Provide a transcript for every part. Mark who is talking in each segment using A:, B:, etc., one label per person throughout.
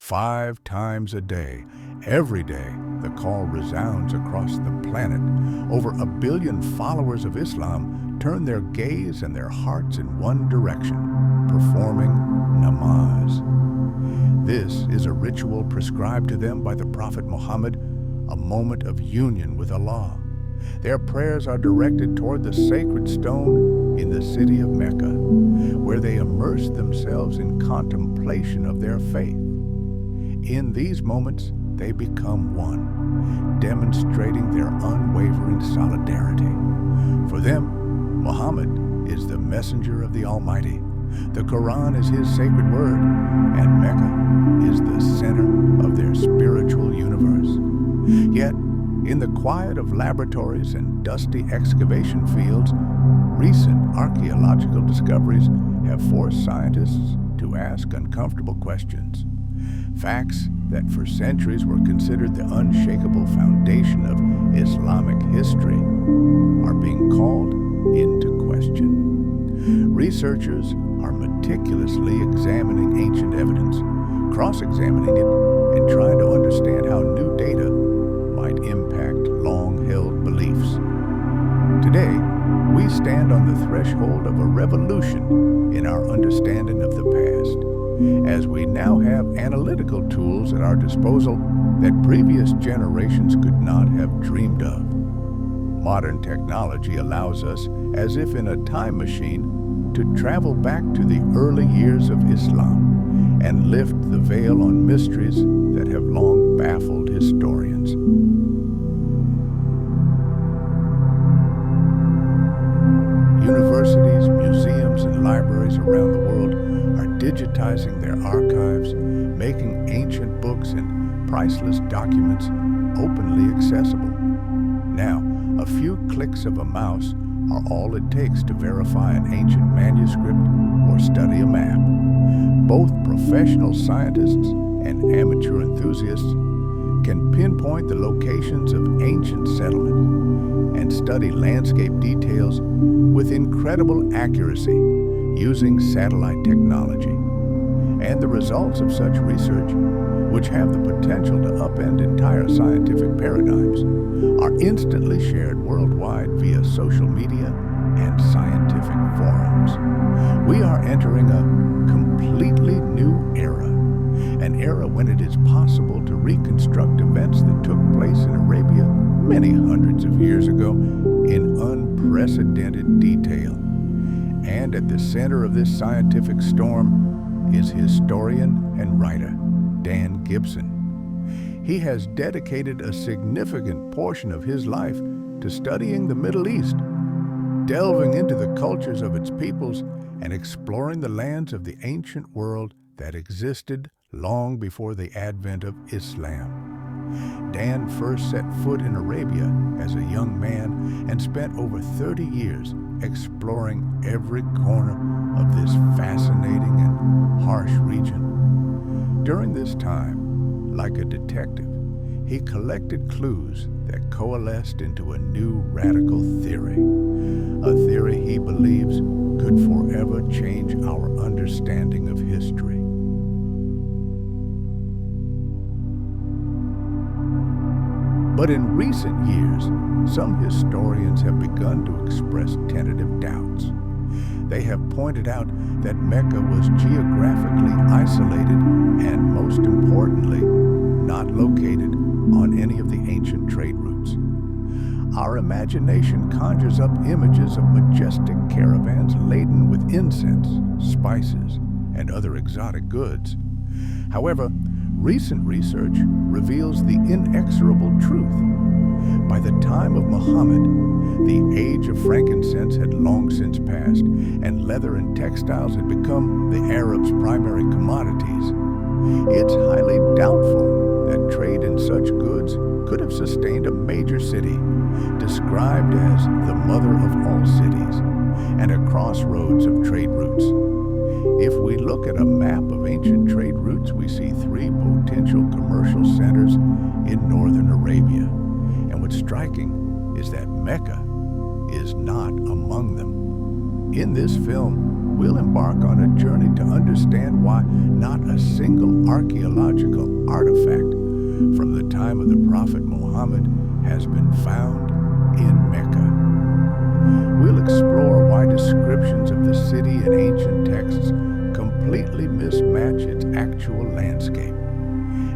A: 5 times a day, every day, the call resounds across the planet. Over 1 billion followers of Islam turn their gaze and their hearts in one direction, performing namaz. This is a ritual prescribed to them by the Prophet Muhammad, a moment of union with Allah. Their prayers are directed toward the sacred stone in the city of Mecca, where they immerse themselves in contemplation of their faith. In these moments, they become one, demonstrating their unwavering solidarity. For them, Muhammad is the messenger of the Almighty. The Quran is his sacred word, and Mecca is the center of their spiritual universe. Yet, in the quiet of laboratories and dusty excavation fields, recent archaeological discoveries have forced scientists to ask uncomfortable questions. Facts that for centuries were considered the unshakable foundation of Islamic history are being called into question. Researchers are meticulously examining ancient evidence, cross-examining it, and trying to understand how new data might impact long-held beliefs. Today, we stand on the threshold of a revolution in our understanding of the past, as we now have analytical tools at our disposal that previous generations could not have dreamed of. Modern technology allows us, as if in a time machine, to travel back to the early years of Islam and lift the veil on mysteries that have long baffled historians. Universities, museums, and libraries around the world are digitizing their archives, making ancient books and priceless documents openly accessible. Now, a few clicks of a mouse are all it takes to verify an ancient manuscript or study a map. Both professional scientists and amateur enthusiasts can pinpoint the locations of ancient settlements and study landscape details with incredible accuracy using satellite technology. And the results of such research, which have the potential to upend entire scientific paradigms, are instantly shared worldwide via social media and scientific forums. We are entering a completely new era, an era when it is possible to reconstruct events that took place in Arabia many hundreds of years ago in unprecedented detail. And at the center of this scientific storm is historian and writer Dan Gibson. He has dedicated a significant portion of his life to studying the Middle East, delving into the cultures of its peoples and exploring the lands of the ancient world that existed long before the advent of Islam. Dan first set foot in Arabia as a young man and spent over 30 years exploring every corner of this fascinating and harsh region. During this time, like a detective, he collected clues that coalesced into a new radical theory, a theory he believes could forever change our understanding of history. But in recent years, some historians have begun to express tentative doubts. They have pointed out that Mecca was geographically isolated and, most importantly, not located on any of the ancient trade routes. Our imagination conjures up images of majestic caravans laden with incense, spices, and other exotic goods. However, recent research reveals the inexorable truth. By the time of Muhammad, the age of frankincense had long since passed, and leather and textiles had become the Arabs' primary commodities. It's highly doubtful that trade in such goods could have sustained a major city, described as the mother of all cities, and a crossroads of trade routes. If we look at a map of ancient trade routes, we see 3 potential commercial centers in northern Arabia. And what's striking is that Mecca is not among them. In this film, we'll embark on a journey to understand why not a single archaeological artifact from the time of the Prophet Muhammad has been found in Mecca. We'll explore why descriptions of the city in ancient texts completely mismatch its actual landscape,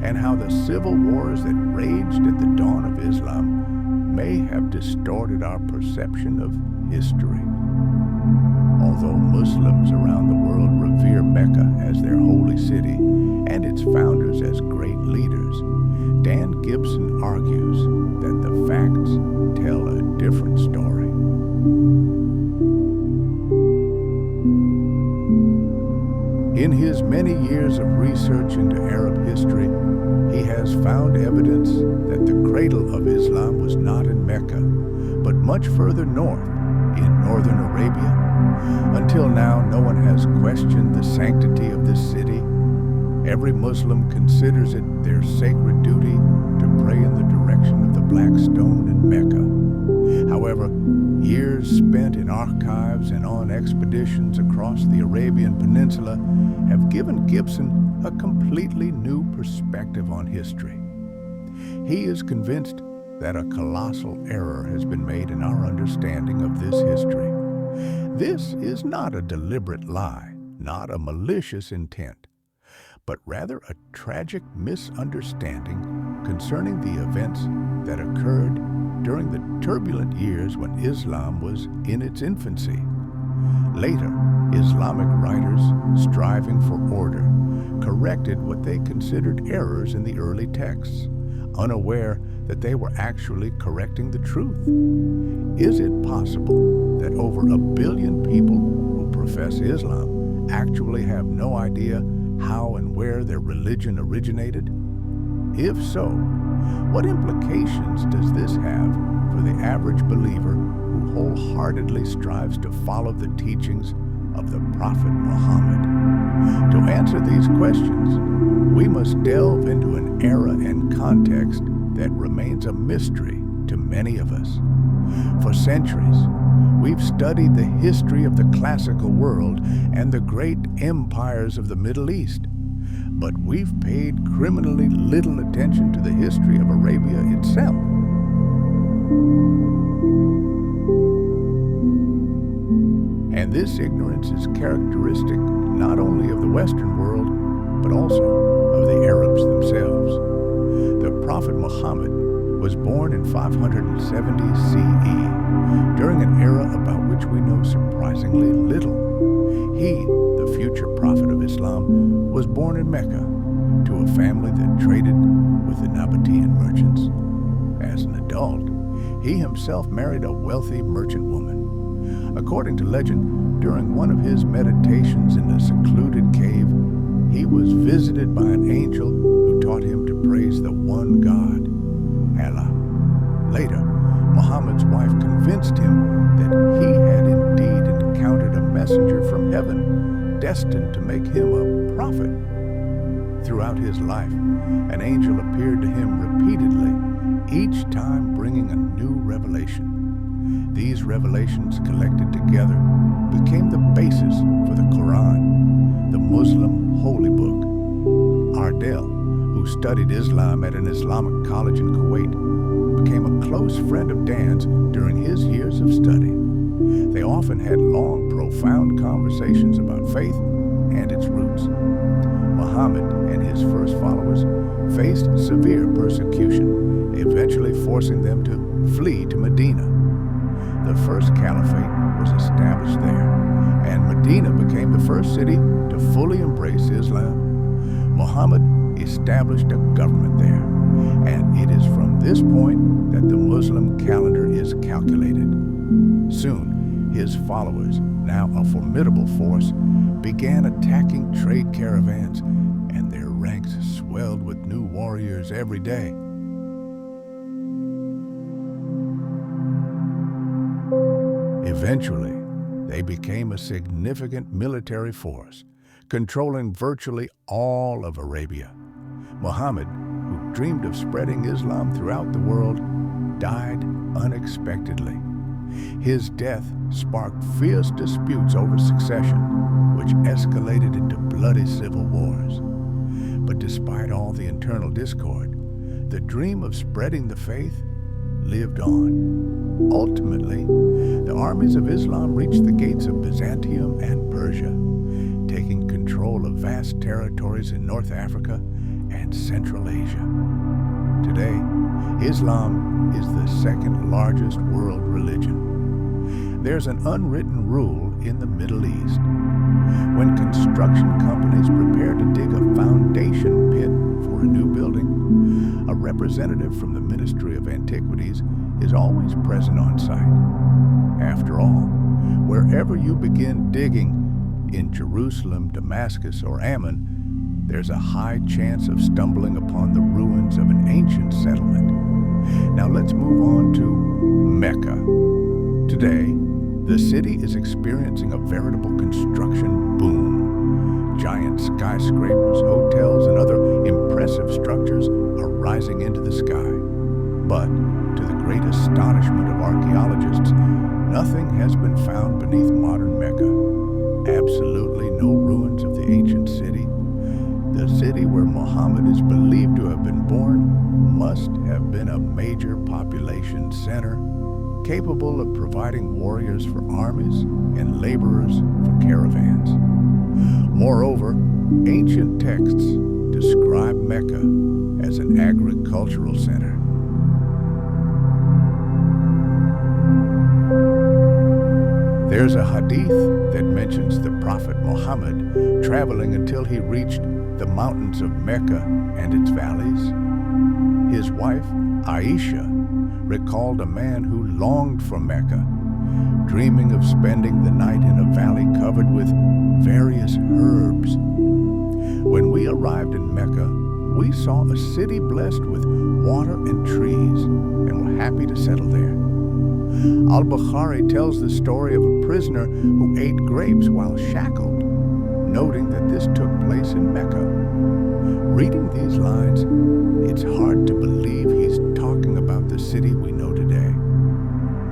A: and how the civil wars that raged at the dawn of Islam may have distorted our perception of history. Although Muslims around the world revere Mecca as their holy city and its founders as great leaders, Dan Gibson argues that the facts tell a different story. In his many years of research into Arab history, he has found evidence that the cradle of Islam was not in Mecca, but much further north, in northern Arabia. Until now, no one has questioned the sanctity of this city. Every Muslim considers it their sacred duty to pray in the direction of the Black Stone in Mecca. However, years spent in archives and on expeditions across the Arabian Peninsula have given Gibson a completely new perspective on history. He is convinced that a colossal error has been made in our understanding of this history. This is not a deliberate lie, not a malicious intent, but rather a tragic misunderstanding concerning the events that occurred during the turbulent years when Islam was in its infancy. Later, Islamic writers, striving for order, corrected what they considered errors in the early texts, unaware that they were actually correcting the truth. Is it possible that over 1 billion people who profess Islam actually have no idea how and where their religion originated? If so, what implications does this have for the average believer who wholeheartedly strives to follow the teachings of the Prophet Muhammad? To answer these questions, we must delve into an era and context that remains a mystery to many of us. For centuries, we've studied the history of the classical world and the great empires of the Middle East, but we've paid criminally little attention to the history of Arabia itself. And this ignorance is characteristic not only of the Western world, but also of the Arabs themselves. The Prophet Muhammad was born in 570 CE, during an era about which we know surprisingly little. He, the future prophet of Islam, was born in Mecca to a family that traded with the Nabatean merchants. As an adult, he himself married a wealthy merchant woman. According to legend, during one of his meditations in a secluded cave, he was visited by an angel who taught him to praise the one God, Allah. Later, Muhammad's wife convinced him that he had indeed encountered a messenger from heaven, destined to make him a prophet. Throughout his life, an angel appeared to him repeatedly, each time bringing a new revelation. These revelations collected together became the basis for the Quran, the Muslim holy book. Ardell, who studied Islam at an Islamic college in Kuwait, became a close friend of Dan's during his years of study. They often had long, profound conversations about faith and its roots. Muhammad and his first followers faced severe persecution, eventually forcing them to flee to Medina. The first caliphate was established there, and Medina became the first city to fully embrace Islam. Muhammad established a government there, and it is from this point that the Muslim calendar is calculated. Soon, his followers, now a formidable force, began attacking trade caravans, and their ranks swelled with new warriors every day. Eventually, they became a significant military force, controlling virtually all of Arabia. Muhammad, who dreamed of spreading Islam throughout the world, died unexpectedly. His death sparked fierce disputes over succession, which escalated into bloody civil wars. But despite all the internal discord, the dream of spreading the faith lived on. Ultimately, the armies of Islam reached the gates of Byzantium and Persia, taking control of vast territories in North Africa and Central Asia. Today, Islam is the second largest world religion. There's an unwritten rule in the Middle East. When construction companies prepare to dig a foundation pit for a new building, a representative from the Ministry of Antiquities is always present on site. After all, wherever you begin digging, in Jerusalem, Damascus, or Ammon, there's a high chance of stumbling upon the ruins of an ancient settlement. Now let's move on to Mecca. Today, the city is experiencing a veritable construction boom. Giant skyscrapers, hotels, and other impressive structures are rising into the sky. But, to the great astonishment of archaeologists, nothing has been found beneath modern Mecca. Absolutely no ruins of the ancient city. The city where Muhammad is believed to have been born must have been a major population center, capable of providing warriors for armies and laborers for caravans. Moreover, ancient texts describe Mecca as an agricultural center. There's a hadith that mentions the Prophet Muhammad traveling until he reached the mountains of Mecca and its valleys. His wife, Aisha, recalled a man who longed for Mecca, dreaming of spending the night in a valley covered with various herbs. When we arrived in Mecca, we saw a city blessed with water and trees and were happy to settle there. Al-Bukhari tells the story of a prisoner who ate grapes while shackled, noting that this took place in Mecca. Reading these lines, it's hard to believe he's talking about the city we know today.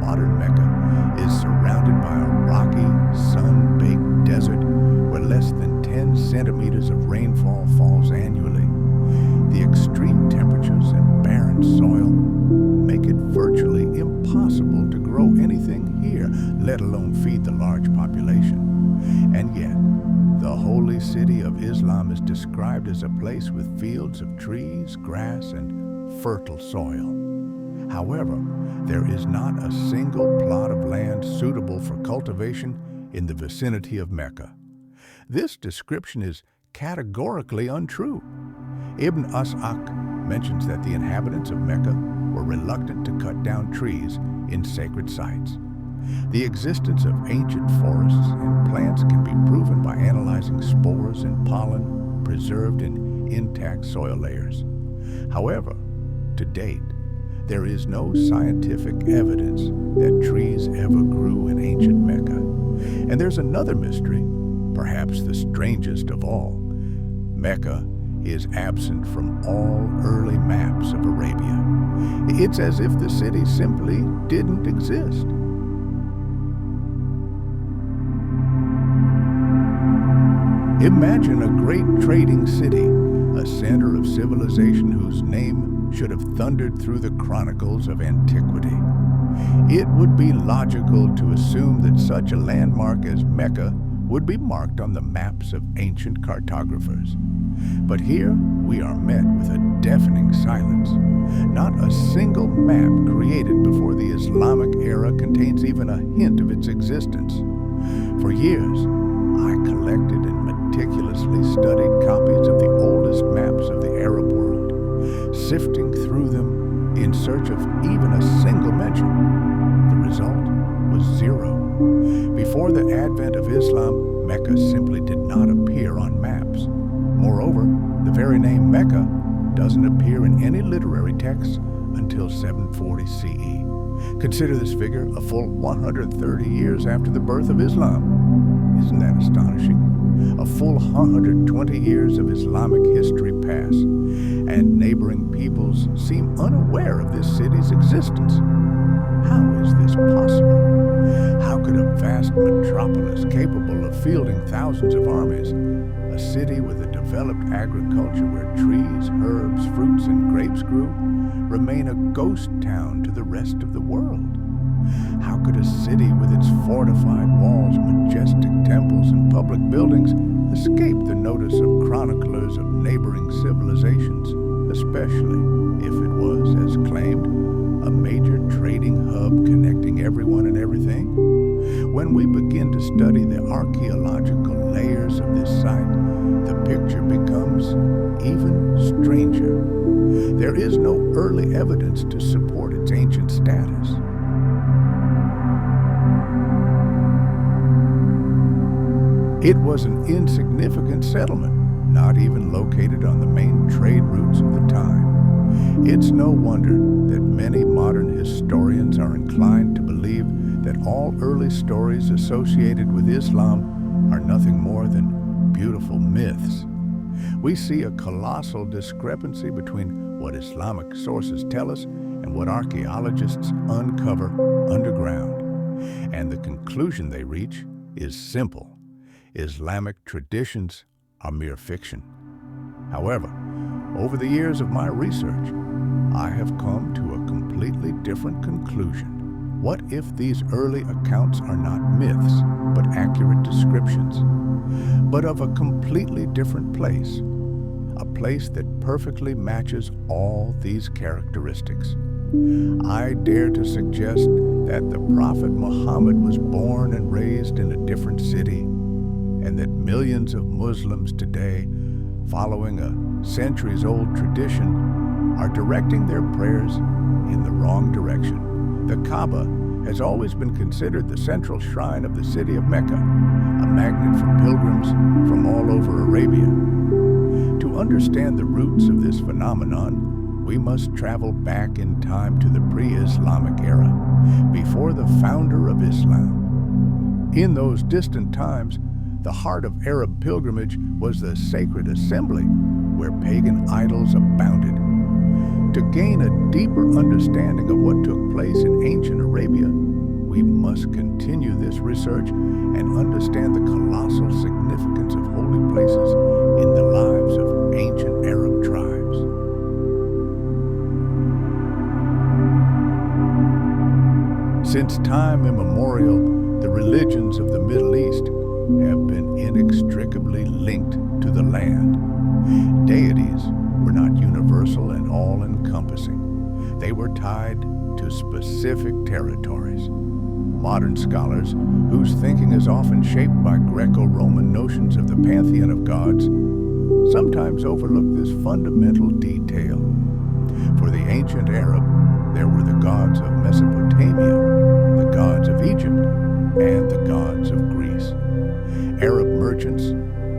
A: Modern Mecca is surrounded by a rocky, sun-baked desert where less than 10 centimeters of rainfall falls annually. The extreme temperatures and barren soil make it virtually impossible to grow anything here, let alone feed the large population. And yet, the holy city of Islam is described as a place with fields of trees, grass, and fertile soil. However, there is not a single plot of land suitable for cultivation in the vicinity of Mecca. This description is categorically untrue. Ibn As'ak mentions that the inhabitants of Mecca were reluctant to cut down trees in sacred sites. The existence of ancient forests and plants can be proven by analyzing spores and pollen preserved in intact soil layers. However, to date, there is no scientific evidence that trees ever grew in ancient Mecca. And there's another mystery, perhaps the strangest of all. Mecca is absent from all early maps of Arabia. It's as if the city simply didn't exist. Imagine a great trading city, a center of civilization whose name should have thundered through the chronicles of antiquity. It would be logical to assume that such a landmark as Mecca would be marked on the maps of ancient cartographers. But here we are met with a deafening silence. Not a single map created before the Islamic era contains even a hint of its existence. For years, I collected and meticulously studied copies of the oldest maps of the Arab world, sifting through them in search of even a single mention. The result was zero. Before the advent of Islam, Mecca simply did not appear on maps. Moreover, the very name Mecca doesn't appear in any literary texts until 740 CE. Consider this figure a full 130 years after the birth of Islam. Isn't that astonishing? A full 120 years of Islamic history pass, and neighboring peoples seem unaware of this city's existence. How is this possible? boasted a vast metropolis capable of fielding thousands of armies, a city with a developed agriculture where trees, herbs, fruits, and grapes grew, remain a ghost town to the rest of the world? How could a city with its fortified walls, majestic temples, and public buildings escape the notice of chroniclers of neighboring civilizations, especially if it was, as claimed, a major trading hub connecting everyone and everything? When we begin to study the archaeological layers of this site, the picture becomes even stranger. There is no early evidence to support its ancient status. It was an insignificant settlement, not even located on the main trade routes of the time. It's no wonder that many modern historians are inclined to believe that all early stories associated with Islam are nothing more than beautiful myths. We see a colossal discrepancy between what Islamic sources tell us and what archaeologists uncover underground. And the conclusion they reach is simple. Islamic traditions are mere fiction. However, over the years of my research, I have come to a completely different conclusion. What if these early accounts are not myths, but accurate descriptions, but of a completely different place, a place that perfectly matches all these characteristics? I dare to suggest that the Prophet Muhammad was born and raised in a different city, and that millions of Muslims today, following a centuries-old tradition, are directing their prayers in the wrong direction. The Kaaba has always been considered the central shrine of the city of Mecca, a magnet for pilgrims from all over Arabia. To understand the roots of this phenomenon, we must travel back in time to the pre-Islamic era, before the founder of Islam. In those distant times, the heart of Arab pilgrimage was the sacred assembly, where pagan idols abounded. To gain a deeper understanding of what took place in ancient Arabia, we must continue this research and understand the colossal significance of holy places in the lives of ancient Arab tribes. Since time immemorial, the religions of the Middle East have been inextricably linked to the land. Deities were not universal and all-encompassing. They were tied to specific territories. Modern scholars, whose thinking is often shaped by Greco-Roman notions of the pantheon of gods, sometimes overlook this fundamental detail. For the ancient Arab, there were the gods of Mesopotamia, the gods of Egypt, and the gods of Greece. Arab merchants,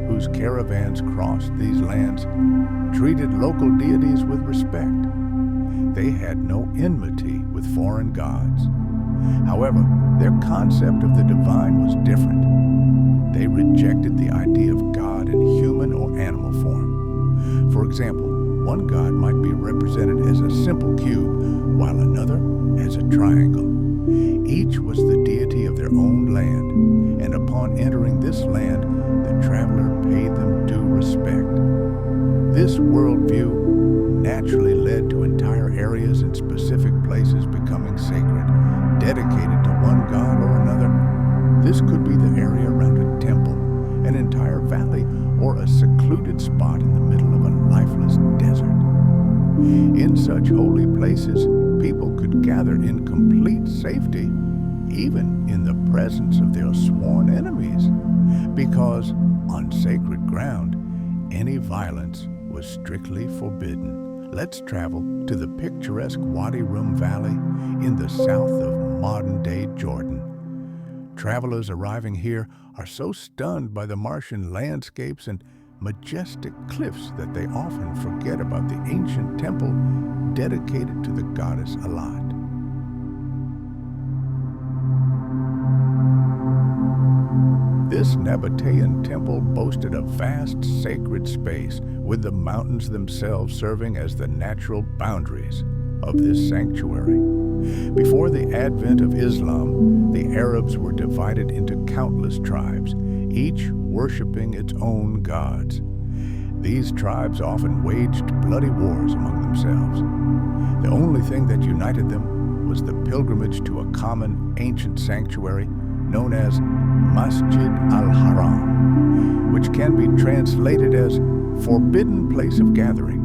A: whose caravans crossed these lands, treated local deities with respect. They had no enmity with foreign gods. However, their concept of the divine was different. They rejected the idea of God in human or animal form. For example, one god might be represented as a simple cube, while another as a triangle. Each was the deity of their own land, and upon entering this land, the traveler paid them due respect. This worldview naturally led to entire areas and specific places becoming sacred, dedicated to one god or another. This could be the area around a temple, an entire valley, or a secluded spot in the middle of a lifeless desert. In such holy places, people could gather in complete safety, even in the presence of their sworn enemies, because on sacred ground, any violence was strictly forbidden. Let's travel to the picturesque Wadi Rum Valley in the south of modern-day Jordan. Travelers arriving here are so stunned by the Martian landscapes and majestic cliffs that they often forget about the ancient temple dedicated to the goddess Alat. This Nabatean temple boasted a vast sacred space with the mountains themselves serving as the natural boundaries of this sanctuary. Before the advent of Islam, the Arabs were divided into countless tribes, each worshiping its own gods. These tribes often waged bloody wars among themselves. The only thing that united them was the pilgrimage to a common ancient sanctuary known as Masjid al-Haram, which can be translated as forbidden place of gathering.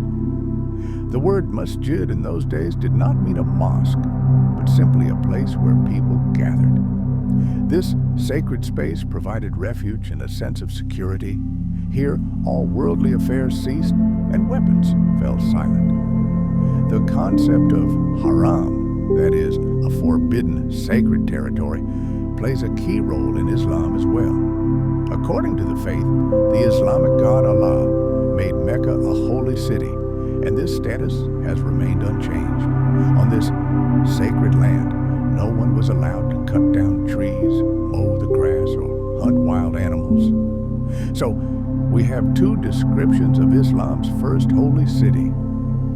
A: The word masjid in those days did not mean a mosque, but simply a place where people gathered. This sacred space provided refuge and a sense of security. Here, all worldly affairs ceased and weapons fell silent. The concept of haram, that is, a forbidden sacred territory, plays a key role in Islam as well. According to the faith, the Islamic god Allah made Mecca a holy city, and this status has remained unchanged. On this sacred land, no one was allowed to cut down trees, mow the grass, or hunt wild animals. So, we have two descriptions of Islam's first holy city.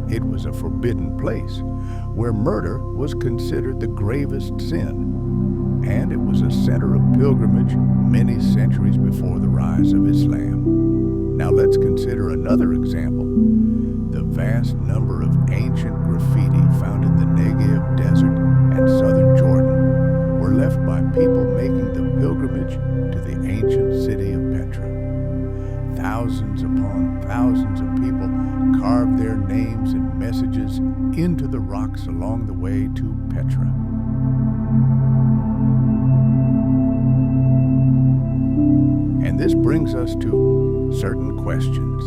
A: It was a forbidden place, where murder was considered the gravest sin, and it was a center of pilgrimage many centuries before the rise of Islam. Now let's consider another example. The vast number of ancient graffiti found in the Negev desert and southern Jordan were left by people making the pilgrimage to the ancient city of Petra. Thousands upon thousands of people carved their names and messages into the rocks along the way to Petra. And this brings us to certain questions.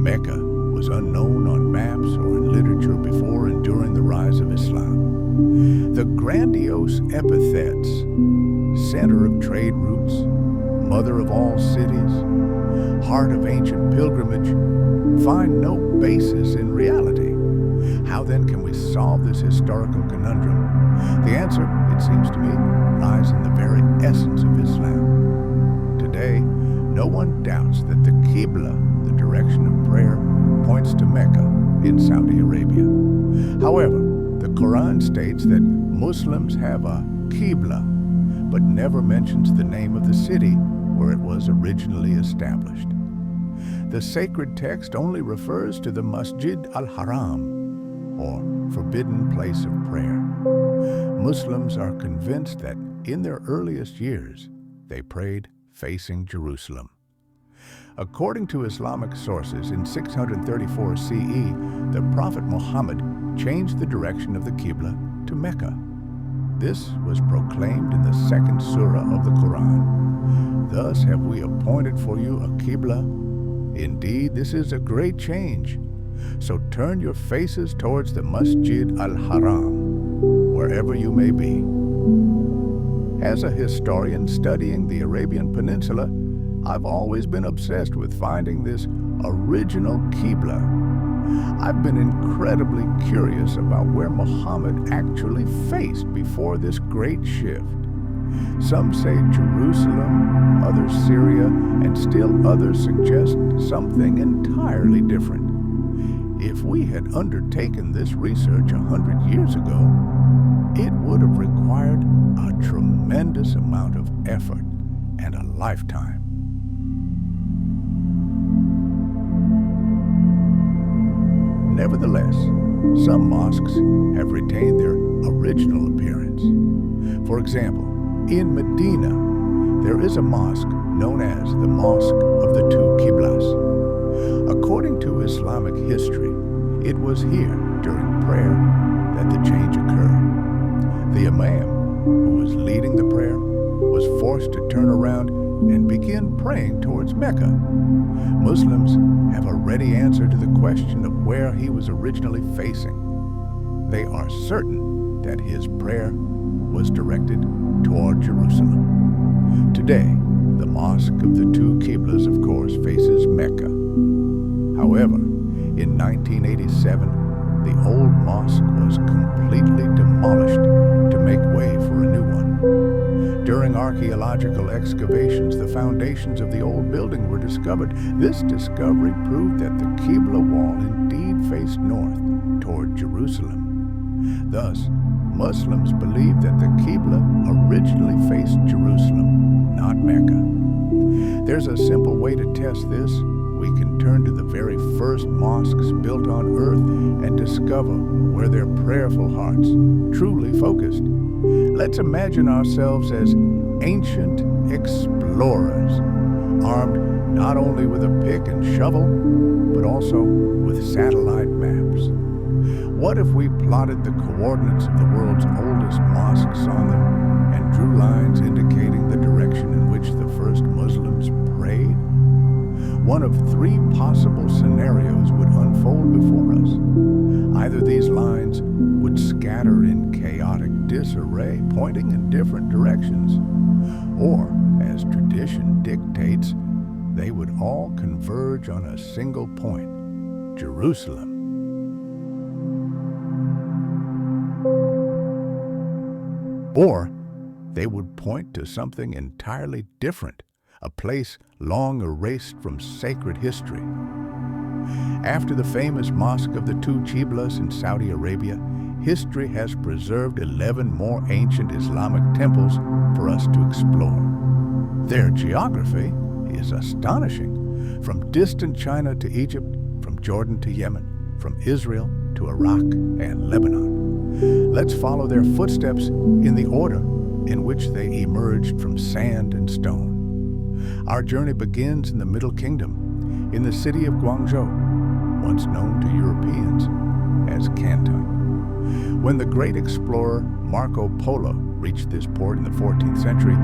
A: Mecca was unknown on maps or in literature before and during the rise of Islam. The grandiose epithets, center of trade routes, mother of all cities, heart of ancient pilgrimage, find no basis in reality. How then can we solve this historical conundrum? The answer, it seems to me, lies in the very essence of Islam. Today, no one doubts that the Qibla, the direction of prayer, points to Mecca in Saudi Arabia. However, the Quran states that Muslims have a Qibla, but never mentions the name of the city where it was originally established. The sacred text only refers to the Masjid al-Haram, or forbidden place of prayer. Muslims are convinced that in their earliest years, they prayed facing Jerusalem. According to Islamic sources, in 634 CE, the Prophet Muhammad changed the direction of the Qibla to Mecca. This was proclaimed in the second surah of the Quran. Thus have we appointed for you a Qibla. Indeed, this is a great change. So turn your faces towards the Masjid al-Haram, wherever you may be. As a historian studying the Arabian Peninsula, I've always been obsessed with finding this original Qibla. I've been incredibly curious about where Muhammad actually faced before this great shift. Some say Jerusalem, others Syria, and still others suggest something entirely different. If we had undertaken this research 100 years ago, it would have required a tremendous amount of effort and a lifetime. Nevertheless, some mosques have retained their original appearance. For example, in Medina, there is a mosque known as the Mosque of the Two Qiblas. According to Islamic history, it was here during prayer that the change occurred. The imam, who was leading the prayer, was forced to turn around and begin praying towards Mecca. Muslims have a ready answer to the question of where he was originally facing. They are certain that his prayer was directed toward Jerusalem. Today, the Mosque of the Two Qiblas, of course, faces Mecca. However, in 1987, the old mosque was completely demolished to make way for a new one. During archaeological excavations, the foundations of the old building were discovered. This discovery proved that the Qibla wall indeed faced north toward Jerusalem. Thus, Muslims believe that the Qibla originally faced Jerusalem, not Mecca. There's a simple way to test this. We can turn to the very first mosques built on earth and discover where their prayerful hearts truly focused. Let's imagine ourselves as ancient explorers, armed not only with a pick and shovel, but also with satellite maps. What if we plotted the coordinates of the world's oldest mosques on them and drew lines indicating the direction in which the first Muslims prayed? One of three possible scenarios would unfold before us. Either these lines would scatter in chaotic disarray, pointing in different directions, or, as tradition dictates, they would all converge on a single point, Jerusalem. Or they would point to something entirely different, a place long erased from sacred history. After the famous Mosque of the Two Qiblas in Saudi Arabia, history has preserved 11 more ancient Islamic temples for us to explore. Their geography is astonishing. From distant China to Egypt, from Jordan to Yemen, from Israel to Iraq and Lebanon. Let's follow their footsteps in the order in which they emerged from sand and stone. Our journey begins in the Middle Kingdom, in the city of Guangzhou, once known to Europeans as Canton. When the great explorer Marco Polo reached this port in the 14th century,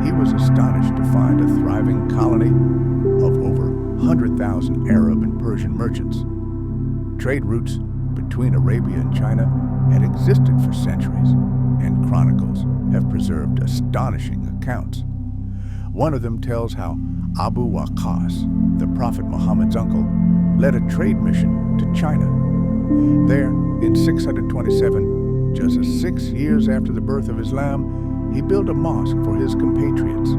A: he was astonished to find a thriving colony of over 100,000 Arab and Persian merchants. Trade routes between Arabia and China had existed for centuries, and chronicles have preserved astonishing accounts. One of them tells how Abu Waqqas, the Prophet Muhammad's uncle, led a trade mission to China. There, in 627, just 6 years after the birth of Islam, he built a mosque for his compatriots.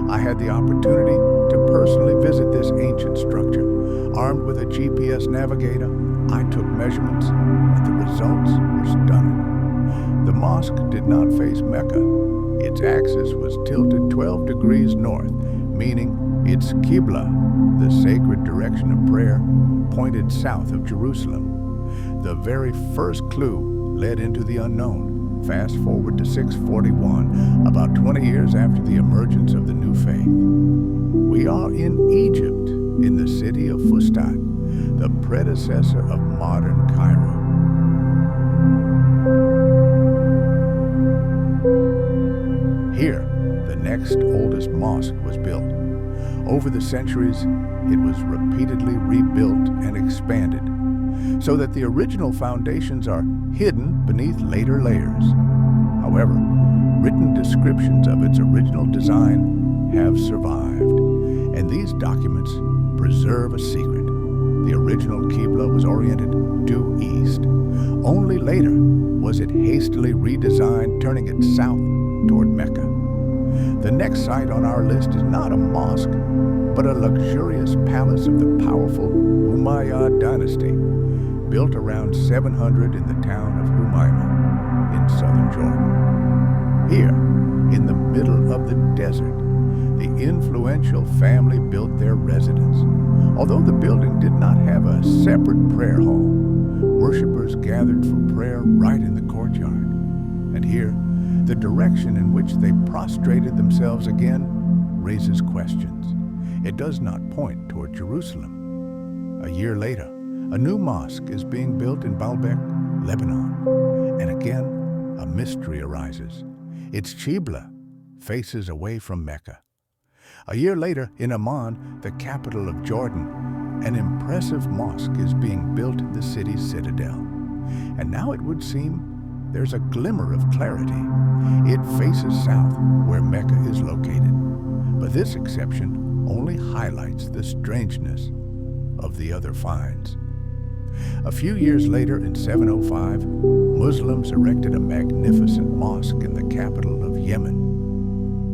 A: I had the opportunity to personally visit this ancient structure. Armed with a GPS navigator, I took measurements, and the results were stunning. The mosque did not face Mecca. Its axis was tilted 12 degrees north, meaning its Qibla, the sacred direction of prayer, pointed south of Jerusalem. The very first clue led into the unknown. Fast forward to 641, about 20 years after the emergence of the new faith. We are in Egypt, in the city of Fustat, the predecessor of modern Cairo. Here, the next oldest mosque was built. Over the centuries, it was repeatedly rebuilt and expanded, so that the original foundations are hidden beneath later layers. However, written descriptions of its original design have survived, and these documents preserve a secret. The original Qibla was oriented due east. Only later was it hastily redesigned, turning it south toward Mecca. The next site on our list is not a mosque, but a luxurious palace of the powerful Umayyad dynasty, built around 700 in the town of Humayma in southern Jordan. Here, in the middle of the desert, the influential family built their residence. Although the building did not have a separate prayer hall, worshipers gathered for prayer right in the courtyard. And here, the direction in which they prostrated themselves again raises questions. It does not point toward Jerusalem. A year later, a new mosque is being built in Baalbek, Lebanon. And again, a mystery arises. Its Qibla faces away from Mecca. A year later, in Amman, the capital of Jordan, an impressive mosque is being built in the city's citadel. And now it would seem there's a glimmer of clarity. It faces south, where Mecca is located. But this exception only highlights the strangeness of the other finds. A few years later, in 705, Muslims erected a magnificent mosque in the capital of Yemen.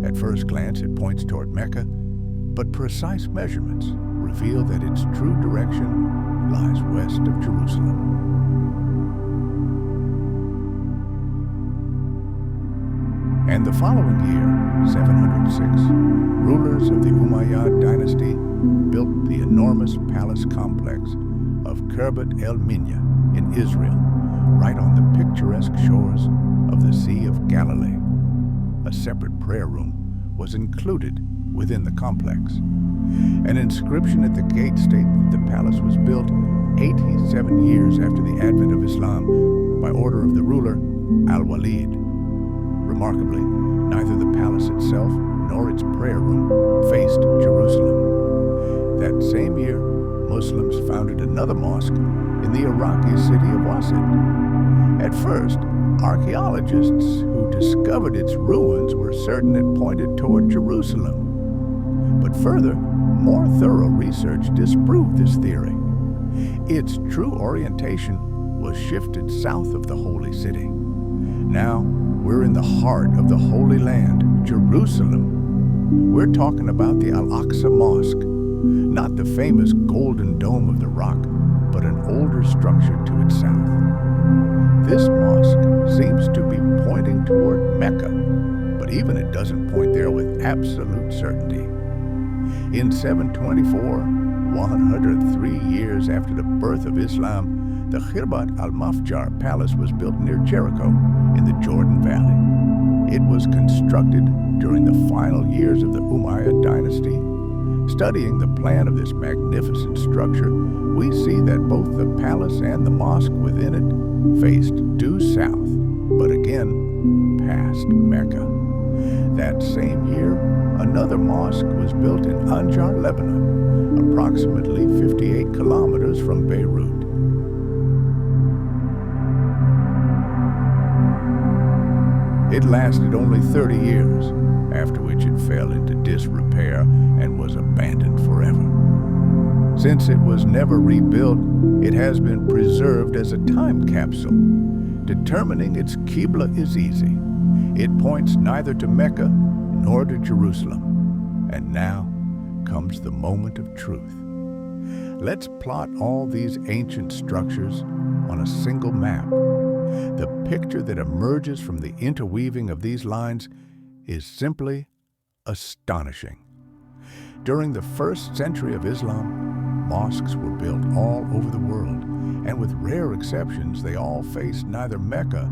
A: At first glance, it points toward Mecca, but precise measurements reveal that its true direction lies west of Jerusalem. And the following year, 706, rulers of the Umayyad dynasty built the enormous palace complex of Khirbat el-Minya in Israel, right on the picturesque shores of the Sea of Galilee. A separate prayer room was included within the complex. An inscription at the gate states that the palace was built 87 years after the advent of Islam by order of the ruler Al-Walid. Remarkably, neither the palace itself nor its prayer room faced Jerusalem. That same year, Muslims founded another mosque in the Iraqi city of Wasit. At first, archaeologists who discovered its ruins were certain it pointed toward Jerusalem. But further, more thorough research disproved this theory. Its true orientation was shifted south of the Holy City. Now, we're in the heart of the Holy Land, Jerusalem. We're talking about the Al-Aqsa Mosque, not the famous Golden Dome of the Rock, but an older structure to its south. This mosque seems to be pointing toward Mecca, but even it doesn't point there with absolute certainty. In 724, 103 years after the birth of Islam, the Khirbat al-Mafjar palace was built near Jericho in the Jordan Valley. It was constructed during the final years of the Umayyad dynasty. Studying the plan of this magnificent structure, we see that both the palace and the mosque within it faced due south, but again, past Mecca. That same year, another mosque was built in Anjar, Lebanon, approximately 58 kilometers from Beirut. It lasted only 30 years, after which it fell into disrepair and was abandoned forever. Since it was never rebuilt, it has been preserved as a time capsule. Determining its Qibla is easy. It points neither to Mecca nor to Jerusalem. And now comes the moment of truth. Let's plot all these ancient structures on a single map. The picture that emerges from the interweaving of these lines is simply astonishing. During the 1st century of Islam, mosques were built all over the world, and with rare exceptions, they all faced neither Mecca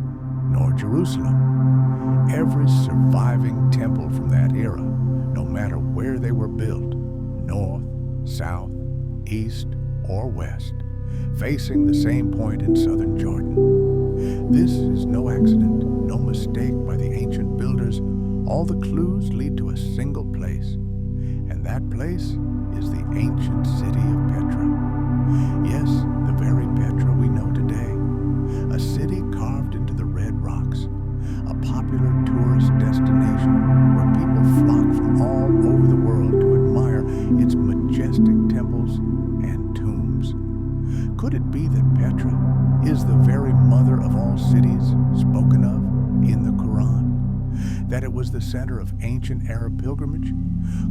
A: nor Jerusalem. Every surviving temple from that era, no matter where they were built, north, south, east, or west, facing the same point in southern Jordan. This is no accident, no mistake by the ancient builders. All the clues lead to a single place, and that place is the ancient city of Petra. Yes, the very Petra we know today, a city carved into the red rocks, a popular tourist destination where people flock from all over the world to admire its majestic temples and tombs. Could it be that Petra is the very mother of all cities spoken of in the Quran? That it was the center of ancient Arab pilgrimage?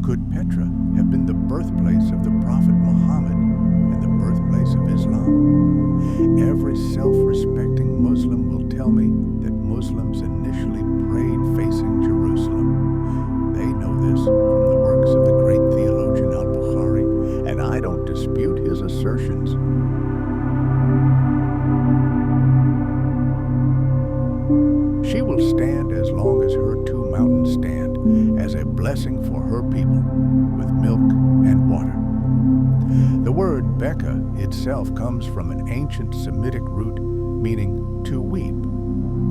A: Could Petra have been the birthplace of the Prophet Muhammad and the birthplace of Islam? Every self-respecting Muslim will tell me that Muslims initially prayed facing Jerusalem. They know this from the works of the great theologian al-Bukhari, and I don't dispute his assertions. She will stand as long as her two mountains stand, as a blessing for her people, with milk and water. The word Becca itself comes from an ancient Semitic root meaning to weep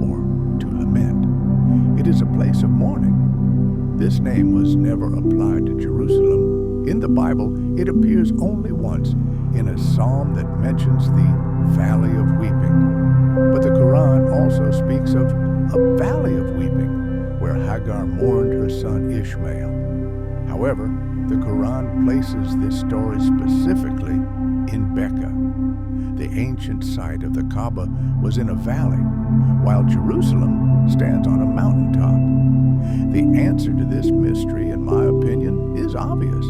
A: or to lament. It is a place of mourning. This name was never applied to Jerusalem. In the Bible, it appears only once in a psalm that mentions the Valley of Weeping. But the Quran also speaks of a valley of weeping, where Hagar mourned her son Ishmael. However, the Quran places this story specifically in Becca. The ancient site of the Kaaba was in a valley, while Jerusalem stands on a mountaintop. The answer to this mystery, in my opinion, is obvious.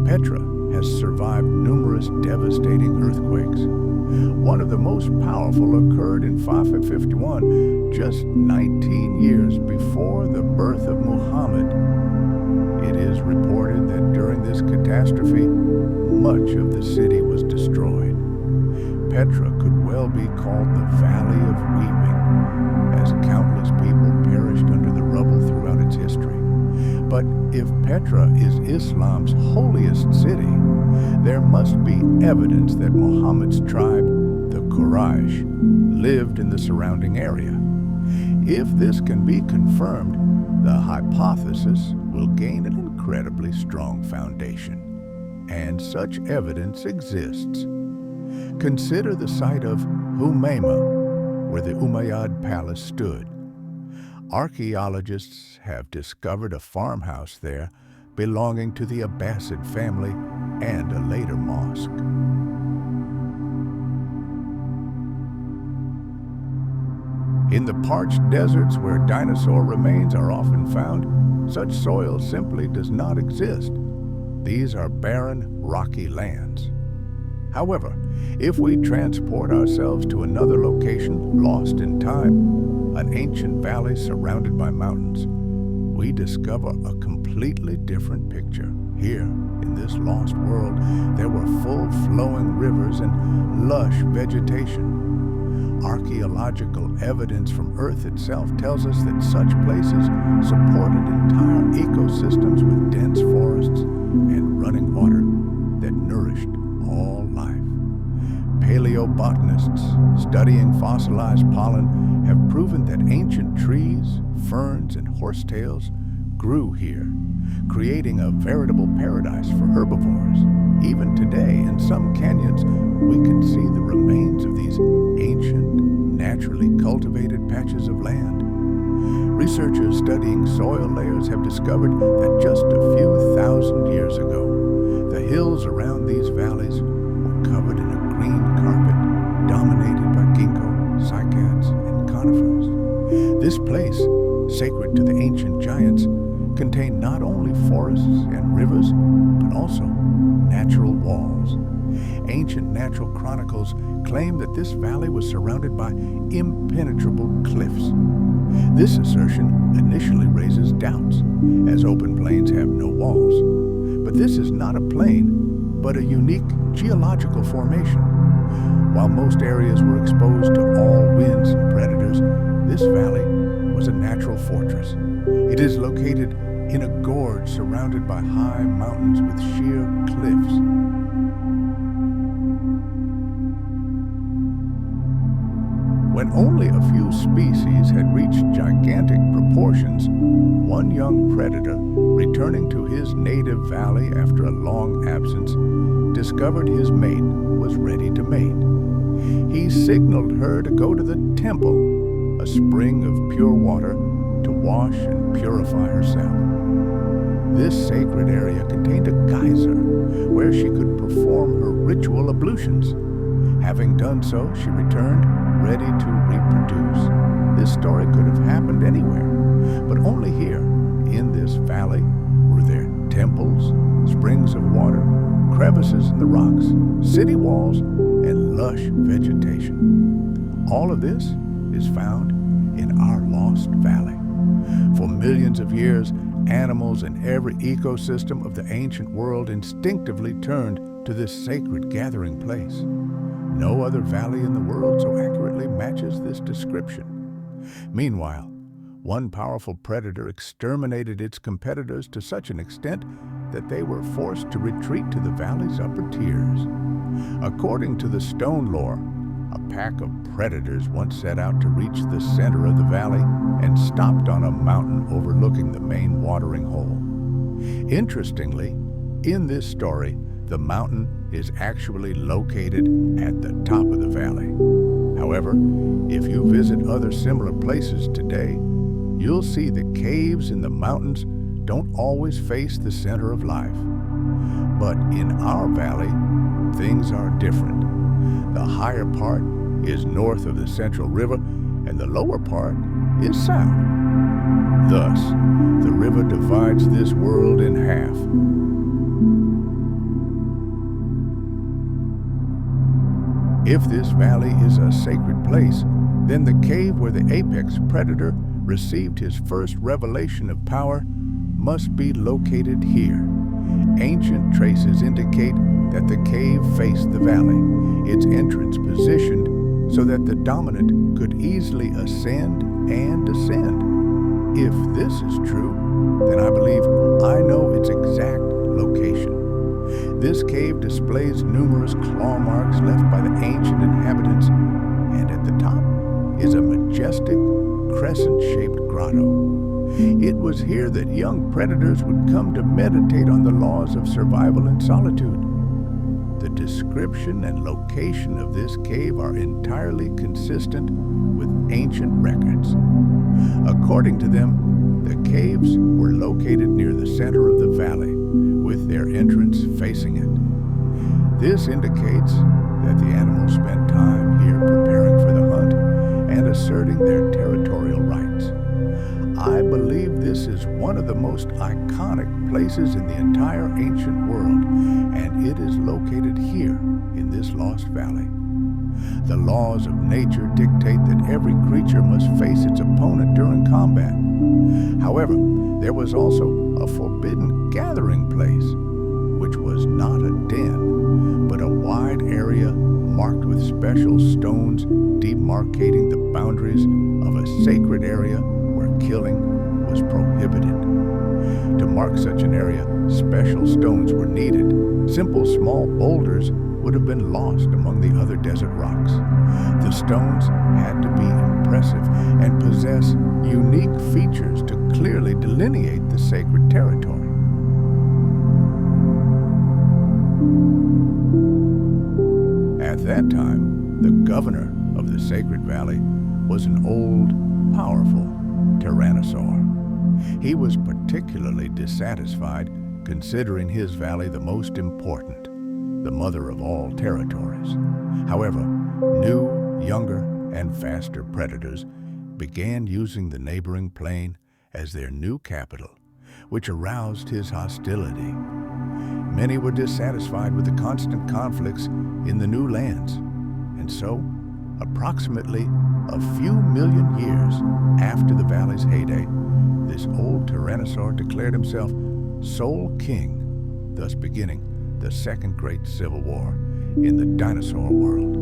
A: Petra has survived numerous devastating earthquakes. One of the most powerful occurred in 551, just 19 years before the birth of Muhammad. It is reported that during this catastrophe, much of the city was destroyed. Petra could well be called the Valley of Weeping, as countless people perished under the rubble throughout its history. But if Petra is Islam's holiest city, there must be evidence that Muhammad's tribe, the Quraysh, lived in the surrounding area. If this can be confirmed, the hypothesis will gain an incredibly strong foundation. And such evidence exists. Consider the site of Humayma, where the Umayyad palace stood. Archaeologists have discovered a farmhouse there belonging to the Abbasid family and a later mosque. In the parched deserts where dinosaur remains are often found, such soil simply does not exist. These are barren, rocky lands. However, if we transport ourselves to another location lost in time, an ancient valley surrounded by mountains, we discover a completely different picture. Here, in this lost world, there were full flowing rivers and lush vegetation. Archaeological evidence from Earth itself tells us that such places supported entire ecosystems with dense forests and running water that nourished all life. Paleobotanists studying fossilized pollen have proven that ancient trees, ferns, and horsetails grew here, creating a veritable paradise for herbivores. Even today, in some canyons, we can see the remains of these ancient, naturally cultivated patches of land. Researchers studying soil layers have discovered that just a few thousand years ago, the hills around these valleys were covered in a green carpet dominated by ginkgo, cycads, and conifers. This place, sacred to the ancient giants, contained not only forests and rivers, but also natural walls. Ancient natural chronicles claim that this valley was surrounded by impenetrable cliffs. This assertion initially raises doubts, as open plains have no walls. But this is not a plain, but a unique geological formation. While most areas were exposed to all winds and predators, this valley was a natural fortress. It is located in a gorge surrounded by high mountains with sheer cliffs. When only a few species had reached gigantic proportions, one young predator, returning to his native valley after a long absence, discovered his mate was ready to mate. He signaled her to go to the temple, a spring of pure water, to wash and purify herself. This sacred area contained a geyser where she could perform her ritual ablutions. Having done so, she returned, ready to reproduce. This story could have happened anywhere, but only here, in this valley, were there temples, springs of water, crevices in the rocks, city walls, and lush vegetation. All of this is found in our lost valley. For millions of years, animals in every ecosystem of the ancient world instinctively turned to this sacred gathering place. No other valley in the world so accurately matches this description. Meanwhile, one powerful predator exterminated its competitors to such an extent that they were forced to retreat to the valley's upper tiers. According to the stone lore, a pack of predators once set out to reach the center of the valley and stopped on a mountain overlooking the main watering hole. Interestingly, in this story, the mountain is actually located at the top of the valley. However, if you visit other similar places today, you'll see the caves in the mountains don't always face the center of life. But in our valley, things are different. The higher part is north of the central river, and the lower part is south. Thus, the river divides this world in half. If this valley is a sacred place, then the cave where the apex predator received his first revelation of power must be located here. Ancient traces indicate that the cave faced the valley, its entrance positioned so that the dominant could easily ascend and descend. If this is true, then I believe I know its exact location. This cave displays numerous claw marks left by the ancient inhabitants, and at the top is a majestic, crescent-shaped grotto. It was here that young predators would come to meditate on the laws of survival and solitude. The description and location of this cave are entirely consistent with ancient records. According to them, the caves were located near the center of the valley, with their entrance facing it. This indicates that the animals spent time here preparing for the hunt and asserting their territorial rights. I believe this is one of the most iconic places in the entire ancient world, and it is located here in this lost valley. The laws of nature dictate that every creature must face its opponent during combat. However, there was also a forbidden gathering place, which was not a den, but a wide area marked with special stones demarcating the boundaries of a sacred area where killing was prohibited. To mark such an area, special stones were needed. Simple small boulders would have been lost among the other desert rocks. The stones had to be impressive and possess unique features to clearly delineate the sacred territory. At that time, the governor of the sacred valley was an old, powerful tyrannosaur. He was particularly dissatisfied, considering his valley the most important, the mother of all territories. However, new, younger, and faster predators began using the neighboring plain as their new capital, which aroused his hostility. Many were dissatisfied with the constant conflicts in the new lands, and so, approximately a few million years after the valley's heyday, this old tyrannosaur declared himself sole king, thus beginning the Second Great Civil War in the dinosaur world.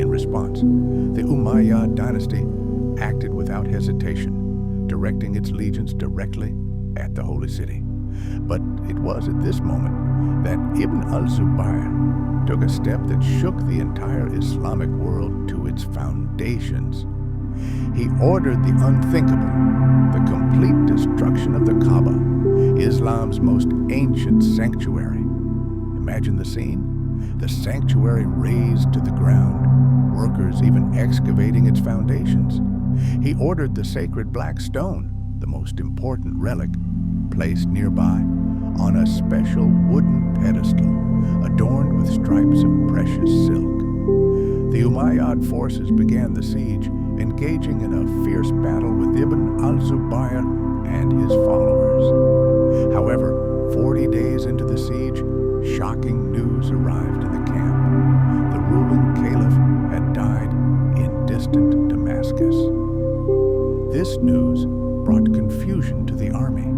A: In response, the Umayyad dynasty acted without hesitation, directing its legions directly at the Holy City. But it was at this moment that Ibn al-Zubayr took a step that shook the entire Islamic world to its foundations. He ordered the unthinkable, the complete destruction of the Kaaba, Islam's most ancient sanctuary. Imagine the scene: the sanctuary razed to the ground, workers even excavating its foundations. He ordered the sacred black stone, the most important relic, placed nearby on a special wooden pedestal adorned with stripes of precious silk. The Umayyad forces began the siege, engaging in a fierce battle with Ibn al-Zubayr and his followers. However, 40 days into the siege, shocking news arrived in the camp. The ruling caliph had died in distant Damascus. This news brought confusion to the army.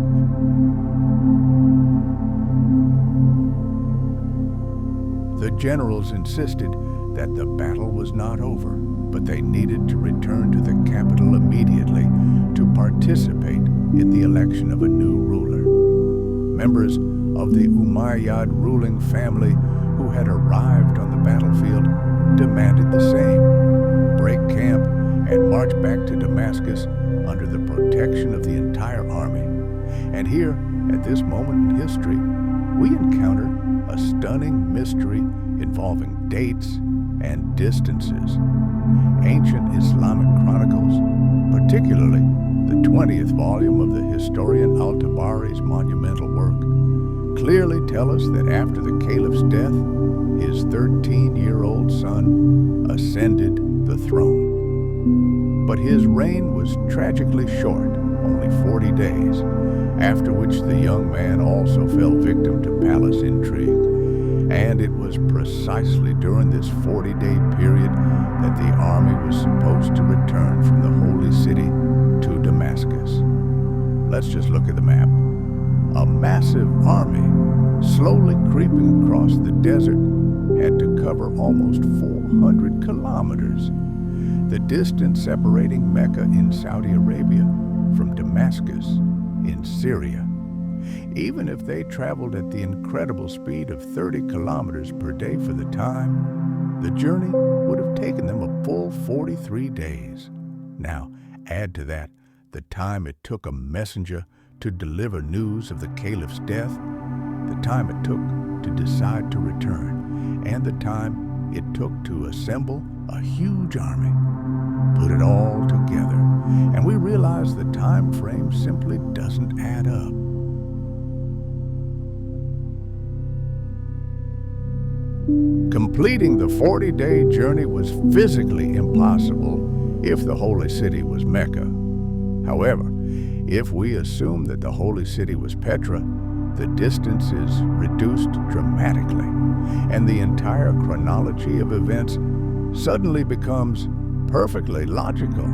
A: The generals insisted that the battle was not over, but they needed to return to the capital immediately to participate in the election of a new ruler. Members of the Umayyad ruling family who had arrived on the battlefield demanded the same: break camp and march back to Damascus under the protection of the entire army. And here, at this moment in history, we encounter a stunning mystery involving dates and distances. Ancient Islamic chronicles, particularly the 20th volume of the historian Al-Tabari's monumental work, clearly tell us that after the caliph's death, his 13-year-old son ascended the throne. But his reign was tragically short, only 40 days, after which the young man also fell victim to palace intrigue. And it was precisely during this 40-day period that the army was supposed to return from the holy city to Damascus. Let's just look at the map. A massive army, slowly creeping across the desert, had to cover almost 400 kilometers. The distance separating Mecca in Saudi Arabia from Damascus in Syria. Even if they traveled at the incredible speed of 30 kilometers per day for the time, the journey would have taken them a full 43 days. Now, add to that the time it took a messenger to deliver news of the caliph's death, the time it took to decide to return, and the time it took to assemble a huge army. Put it all together, and we realize the time frame simply doesn't add up. Completing the 40-day journey was physically impossible if the holy city was Mecca. However, if we assume that the holy city was Petra, the distance is reduced dramatically, and the entire chronology of events suddenly becomes perfectly logical.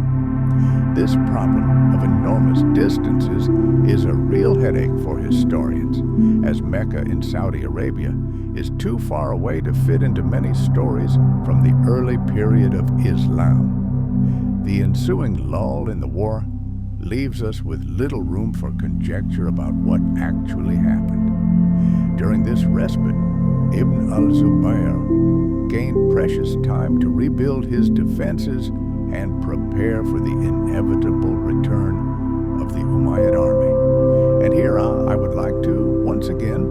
A: This problem of enormous distances is a real headache for historians, as Mecca in Saudi Arabia is too far away to fit into many stories from the early period of Islam. The ensuing lull in the war leaves us with little room for conjecture about what actually happened. During this respite, Ibn al-Zubayr gained precious time to rebuild his defenses and prepare for the inevitable return of the Umayyad army. And here I would like to, once again,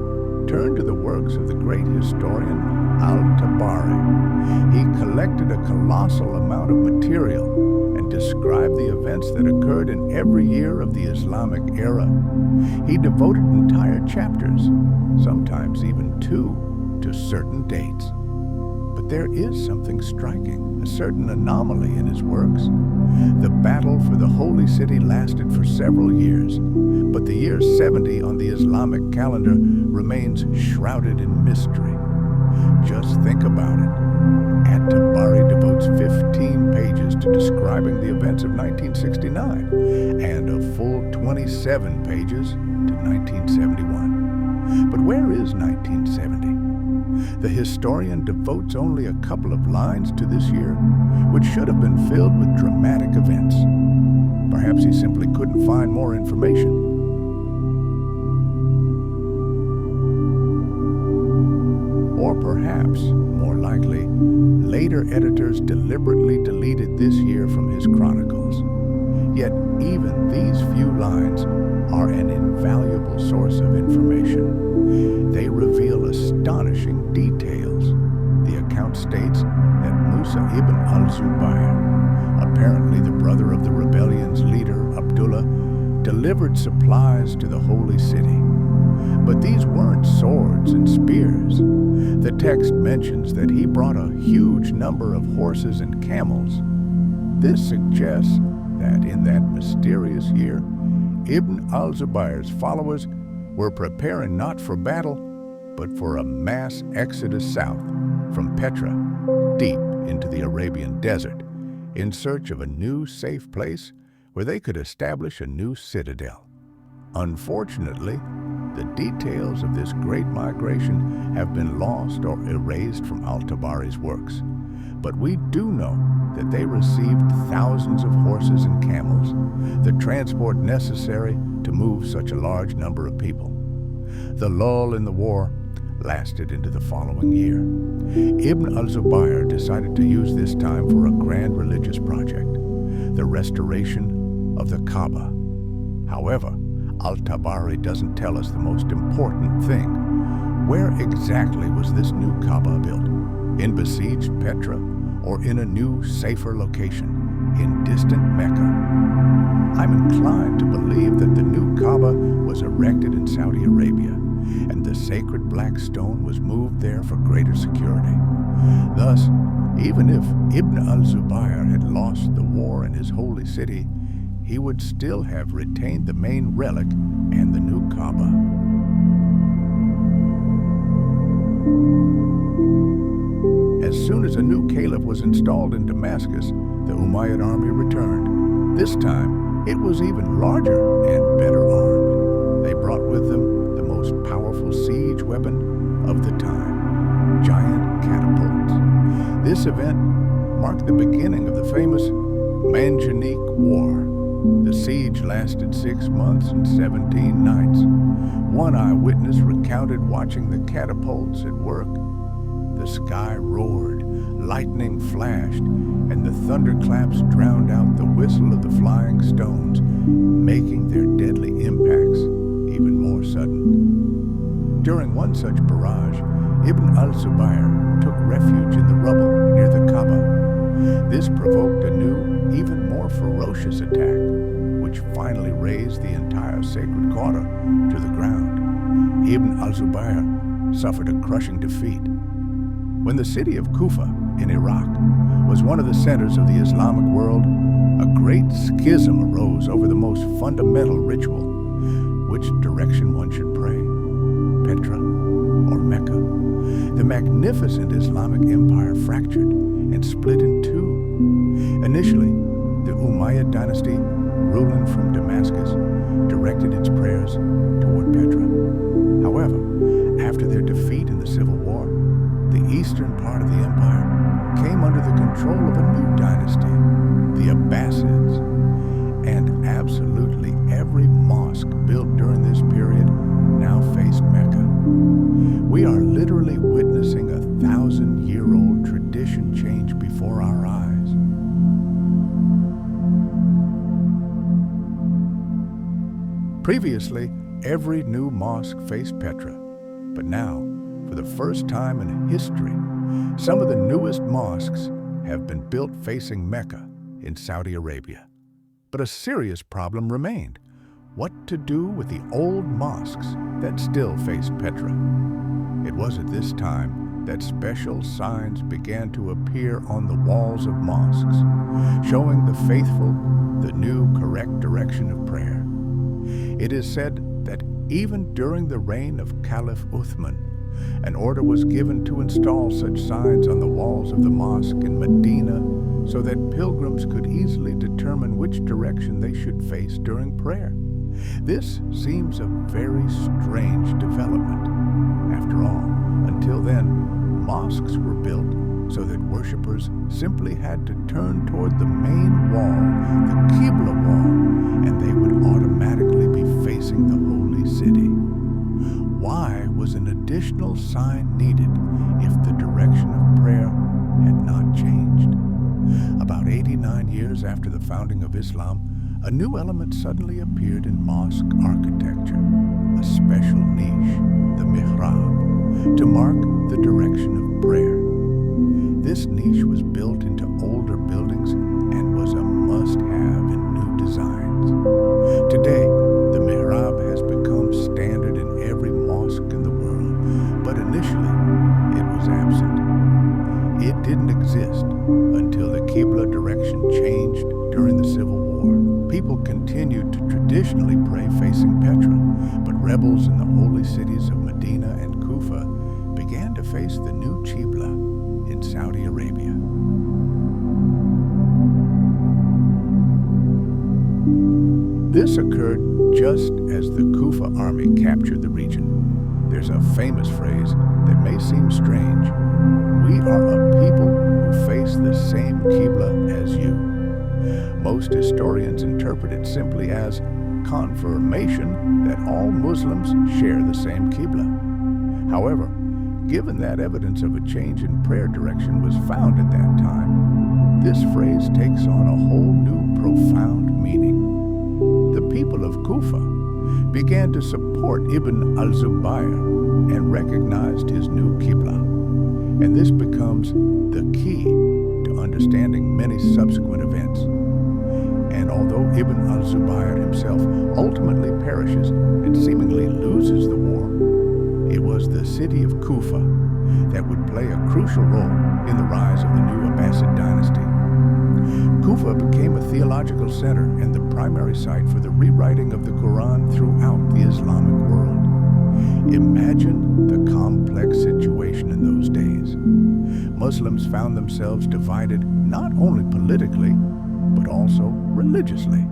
A: turn to the works of the great historian al-Tabari. He collected a colossal amount of material and described the events that occurred in every year of the Islamic era. He devoted entire chapters, sometimes even two, to certain dates. But there is something striking, a certain anomaly in his works. The battle for the holy city lasted for several years, but the year 70 on the Islamic calendar remains shrouded in mystery. Just think about it. At-Tabari devotes 15 pages to describing the events of 1969 and a full 27 pages to 1971. But where is 1970? The historian devotes only a couple of lines to this year, which should have been filled with dramatic events. Perhaps he simply couldn't find more information. Or perhaps, more likely, later editors deliberately deleted this year from his chronicles. Yet even these few lines are an invaluable source of information. They reveal astonishing details. The account states that Musa ibn al-Zubayr, apparently the brother of the rebellion's leader, Abdullah, delivered supplies to the holy city. But these weren't swords and spears. The text mentions that he brought a huge number of horses and camels. This suggests that in that mysterious year, Ibn al-Zubayr's followers were preparing not for battle, but for a mass exodus south from Petra, deep into the Arabian desert, in search of a new safe place where they could establish a new citadel. Unfortunately, the details of this great migration have been lost or erased from al-Tabari's works, but we do know that they received thousands of horses and camels, the transport necessary to move such a large number of people. The lull in the war lasted into the following year. Ibn al-Zubayr decided to use this time for a grand religious project, the restoration of the Kaaba. However, al-Tabari doesn't tell us the most important thing. Where exactly was this new Kaaba built? In besieged Petra, or in a new, safer location in distant Mecca? I'm inclined to believe that the new Kaaba was erected in Saudi Arabia, and the sacred black stone was moved there for greater security. Thus, even if Ibn al-Zubayr had lost the war in his holy city, he would still have retained the main relic and the new Kaaba. As soon as a new caliph was installed in Damascus, the Umayyad army returned. This time, it was even larger and better armed. They brought with them the most powerful siege weapon of the time, giant catapults. This event marked the beginning of the famous Manjanique War. The siege lasted 6 months and 17 nights. One eyewitness recounted watching the catapults at work. The sky roared, lightning flashed, and the thunderclaps drowned out the whistle of the flying stones, making their deadly impacts even more sudden. During one such barrage, Ibn al-Zubayr took refuge in the rubble near the Kaaba. This provoked a new, even more ferocious attack, which finally razed the entire sacred quarter to the ground. Ibn al-Zubayr suffered a crushing defeat. When the city of Kufa in Iraq was one of the centers of the Islamic world, a great schism arose over the most fundamental ritual, which direction one should pray, Petra or Mecca. The magnificent Islamic empire fractured and split in two. Initially, the Umayyad dynasty, ruling from Damascus, directed its prayers toward Petra. However, after their defeat in the civil war, the eastern part of the empire came under the control of a new dynasty, the Abbasids, and absolutely every mosque built during this period now faced Mecca. We are literally witnessing a 1,000-year-old tradition change before our eyes. Previously, every new mosque faced Petra, but now, for the first time in history, some of the newest mosques have been built facing Mecca in Saudi Arabia. But a serious problem remained: what to do with the old mosques that still faced Petra. It was at this time that special signs began to appear on the walls of mosques, showing the faithful the new correct direction of prayer. It is said that even during the reign of Caliph Uthman, an order was given to install such signs on the walls of the mosque in Medina so that pilgrims could easily determine which direction they should face during prayer. This seems a very strange development. After all, until then, mosques were built so that worshippers simply had to turn toward the main wall, the Qibla wall, and they would automatically be facing the holy city. Why was an additional sign needed if the direction of prayer had not changed? About 89 years after the founding of Islam, a new element suddenly appeared in mosque architecture, a special niche, the mihrab, to mark the direction of prayer. This niche was built into older buildings and was a must-have in new designs. Today, the mihrab has become standard in every mosque in the world, but initially it was absent. It didn't exist until the Qibla direction changed during the Civil War. People continued to traditionally pray facing Petra, but rebels in the holy cities of Medina and Kufa began to face the new Qibla in Saudi Arabia. This occurred just as the Kufa army captured the region. There's a famous phrase that may seem strange: "We are a people who face the same Qibla as you." Most historians interpret it simply as confirmation that all Muslims share the same Qibla. However, given that evidence of a change in prayer direction was found at that time, this phrase takes on a whole new profound meaning. The people of Kufa began to support Ibn al-Zubayr and recognized his new Qibla, and this becomes the key to understanding many subsequent events. And although Ibn al-Zubayr himself ultimately perishes and seemingly loses the war, It was the city of Kufa that would play a crucial role in the rise of the new Abbasid dynasty. Kufa became a theological center and the primary site for the rewriting of the Quran throughout the Islamic world. Imagine the complex situation in those days. Muslims found themselves divided not only politically, but also religiously.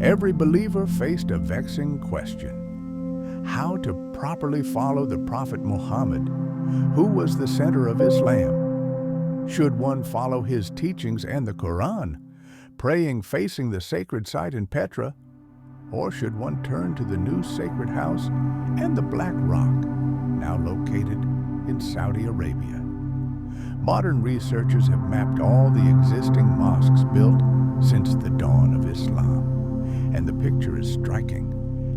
A: Every believer faced a vexing question: how to properly follow the Prophet Muhammad, who was the center of Islam. Should one follow his teachings and the Quran, praying facing the sacred site in Petra, or should one turn to the new sacred house and the Black Rock, now located in Saudi Arabia? Modern researchers have mapped all the existing mosques built since the dawn of Islam, and the picture is striking.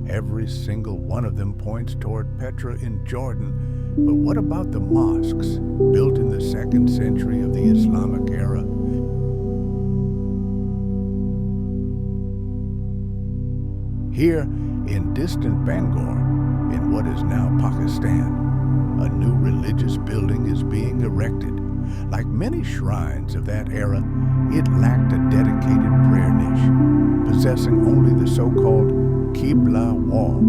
A: Every single one of them points toward Petra in Jordan. But what about the mosques built in the 2nd century of the Islamic era? Here in distant Bangor, in what is now Pakistan, a new religious building is being erected. Like many shrines of that era, it lacked a dedicated prayer niche, possessing only the so-called Qibla wall.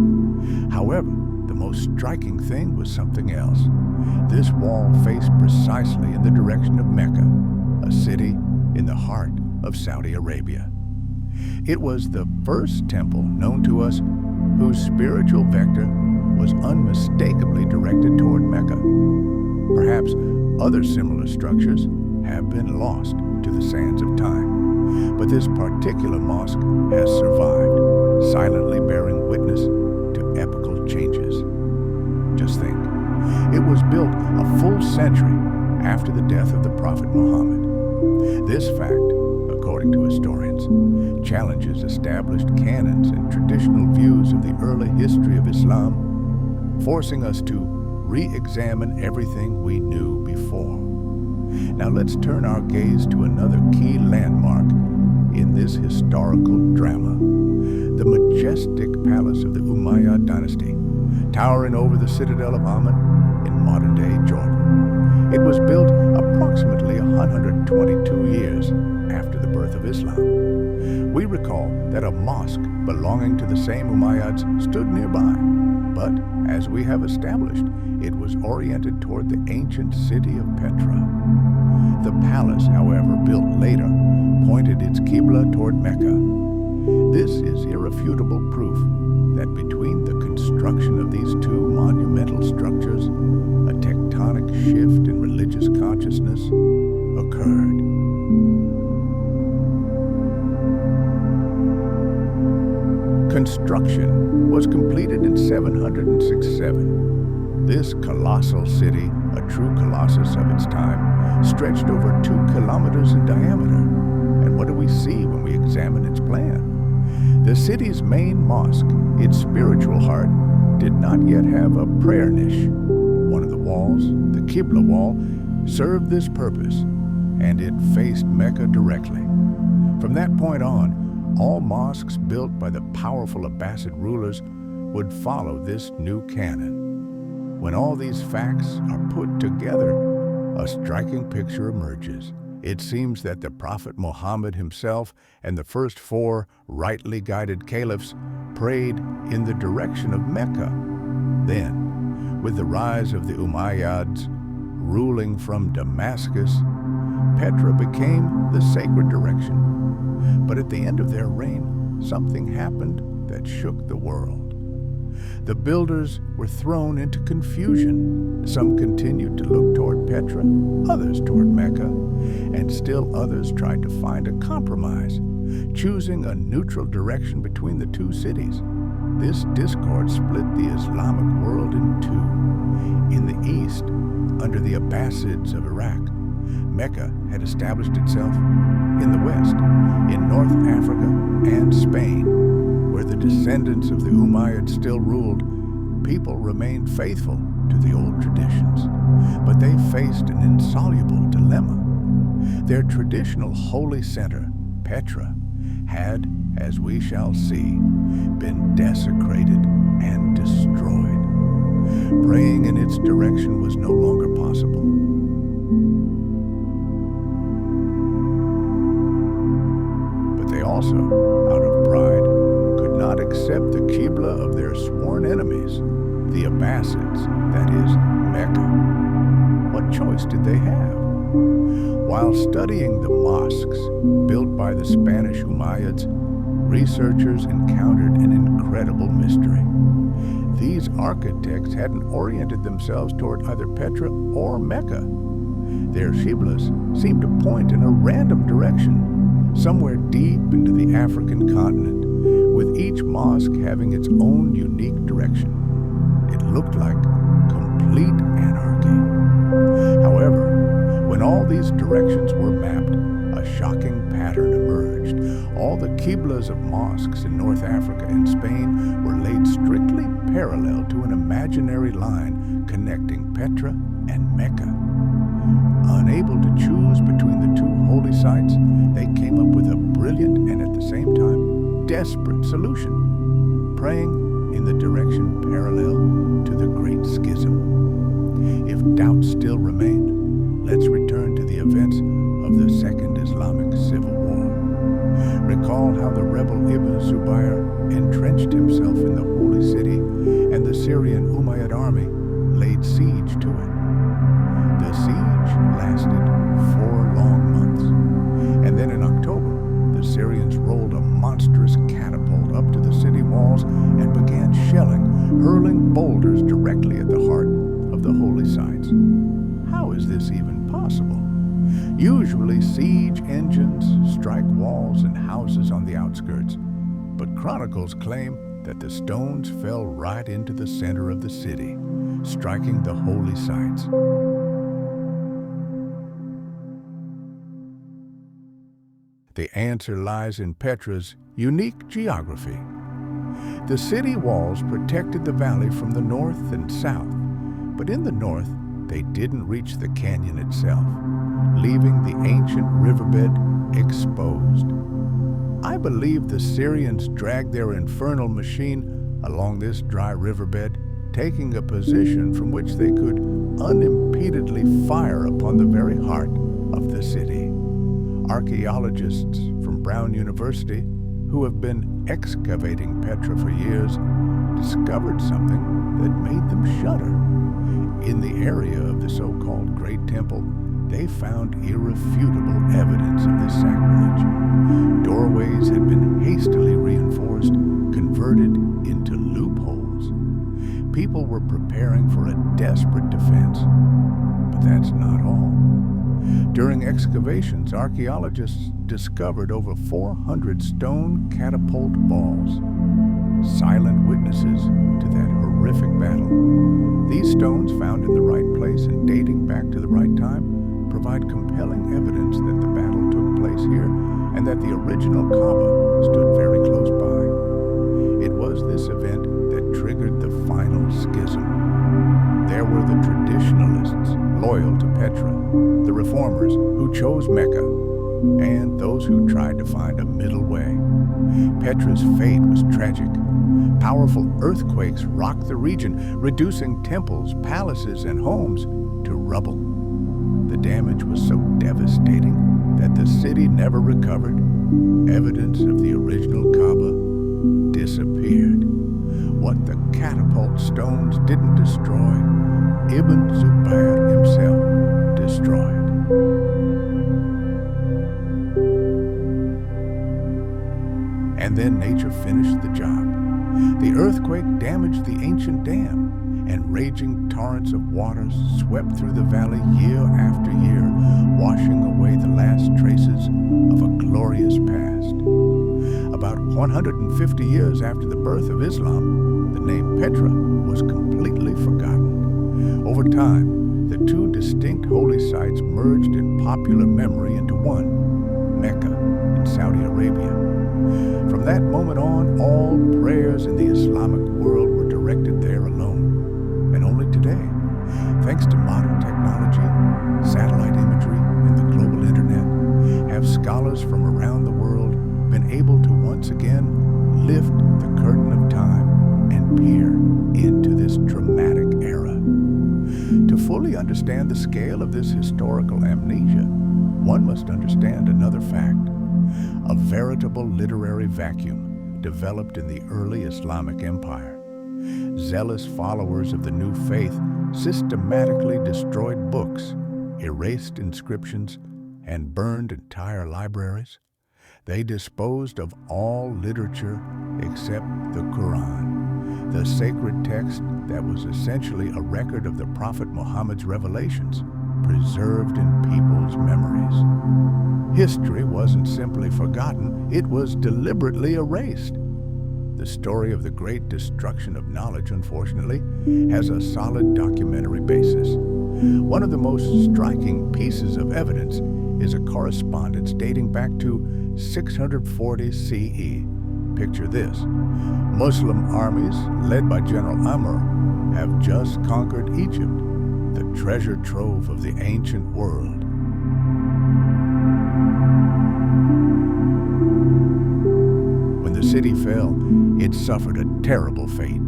A: However, the most striking thing was something else. This wall faced precisely in the direction of Mecca, a city in the heart of Saudi Arabia. It was the first temple known to us whose spiritual vector was unmistakably directed toward Mecca. Perhaps other similar structures have been lost to the sands of time, but this particular mosque has survived, silently bearing witness to epochal changes. Just think, it was built a full century after the death of the Prophet Muhammad. This fact, according to historians, challenges established canons and traditional views of the early history of Islam, forcing us to re-examine everything we knew before. Now let's turn our gaze to another key landmark in this historical drama: the majestic palace of the Umayyad dynasty, towering over the citadel of Ammon in modern-day Jordan. It was built approximately 122 years after the birth of Islam. We recall that a mosque belonging to the same Umayyads stood nearby, but as we have established, it was oriented toward the ancient city of Petra. The palace, however, built later, pointed its Qibla toward Mecca. This is irrefutable proof that between the construction of these two monumental structures, a tectonic shift in religious consciousness occurred. Construction was completed in 767. This colossal city, a true colossus of its time, stretched over 2 kilometers in diameter. And what do we see when we examine its plan? The city's main mosque, its spiritual heart, did not yet have a prayer niche. One of the walls, the Qibla wall, served this purpose, and it faced Mecca directly. From that point on, all mosques built by the powerful Abbasid rulers would follow this new canon. When all these facts are put together, a striking picture emerges. It seems that the Prophet Muhammad himself and the first 4 rightly guided caliphs prayed in the direction of Mecca. Then, with the rise of the Umayyads ruling from Damascus, Petra became the sacred direction. But at the end of their reign, something happened that shook the world. The builders were thrown into confusion. Some continued to look toward Petra, others toward Mecca, and still others tried to find a compromise, choosing a neutral direction between the two cities. This discord split the Islamic world in two. In the east, under the Abbasids of Iraq, Mecca had established itself. In the west, in North Africa and Spain, where the descendants of the Umayyads still ruled, people remained faithful to the old traditions. But they faced an insoluble dilemma. Their traditional holy center, Petra, had, as we shall see, been desecrated and destroyed. Praying in its direction was no longer possible. But they also, out of pride, could not accept the Qibla of their sworn enemies, the Abbasids, that is, Mecca. What choice did they have? While studying the mosques built by the Spanish Umayyads, researchers encountered an incredible mystery. These architects hadn't oriented themselves toward either Petra or Mecca. Their qiblas seemed to point in a random direction, somewhere deep into the African continent, with each mosque having its own unique direction. It looked like complete anarchy. However, when all these directions were mapped, a shocking pattern emerged. All the qiblas of mosques in North Africa and Spain were laid strictly parallel to an imaginary line connecting Petra and Mecca. Unable to choose between the two holy sites, they came up with a brilliant and at the same time desperate solution, praying in the direction parallel to the Great Schism. If doubt still remained, let's return to the events of the Second Islamic Civil War. Recall how the rebel Ibn Zubayr entrenched himself in the Holy City and the Syrian Umayyad army laid siege to it. The siege lasted 4 long months, and then in October, the Syrians rolled a monstrous catapult up to the city walls and began shelling, hurling boulders directly at the heart of the holy sites. How is this even possible? Usually siege engines strike walls and houses on the outskirts, but chronicles claim that the stones fell right into the center of the city, striking the holy sites. The answer lies in Petra's unique geography. The city walls protected the valley from the north and south, but in the north, they didn't reach the canyon itself, leaving the ancient riverbed exposed. I believe the Syrians dragged their infernal machine along this dry riverbed, taking a position from which they could unimpededly fire upon the very heart of the city. Archaeologists from Brown University, who have been excavating Petra for years, discovered something that made them shudder. In the area of the so-called Great Temple, they found irrefutable evidence of this sacrilege. Doorways had been hastily reinforced, converted into loopholes. People were preparing for a desperate defense. But that's not all. During excavations, archaeologists discovered over 400 stone catapult balls, silent witnesses to that horrific battle. These stones, found in the right place and dating back to the right time, provide compelling evidence that the battle took place here and that the original Kaaba stood very close by. It was this event that triggered the final schism. There were the traditionalists loyal to Petra, the reformers who chose Mecca, and those who tried to find a middle way. Petra's fate was tragic. Powerful earthquakes rocked the region, reducing temples, palaces, and homes to rubble. The damage was so devastating that the city never recovered. Evidence of the original Kaaba disappeared. What the catapult stones didn't destroy, Ibn Zubayr himself destroyed. And then nature finished the job. The earthquake damaged the ancient dam, and raging torrents of water swept through the valley year after year, washing away the last traces of a glorious past. About 150 years after the birth of Islam, the name Petra was completely forgotten. Over time, the two distinct holy sites merged in popular memory into one, Mecca in Saudi Arabia. From that moment on, all prayers in the Islamic world were directed there alone. And only today, thanks to modern technology, satellite imagery, and the global internet, have scholars from around the world been able to once again lift the curtain of time and peer into this dramatic era. understand the scale of this historical amnesia, one must understand another fact. A veritable literary vacuum developed in the early Islamic Empire. Zealous followers of the new faith systematically destroyed books, erased inscriptions, and burned entire libraries. They disposed of all literature except the Quran, the sacred text that was essentially a record of the Prophet Muhammad's revelations, preserved in people's memories. History wasn't simply forgotten, it was deliberately erased. The story of the great destruction of knowledge, unfortunately, has a solid documentary basis. One of the most striking pieces of evidence is a correspondence dating back to 640 CE. Picture this. Muslim armies, led by General Amr, have just conquered Egypt, the treasure trove of the ancient world. When the city fell, it suffered a terrible fate.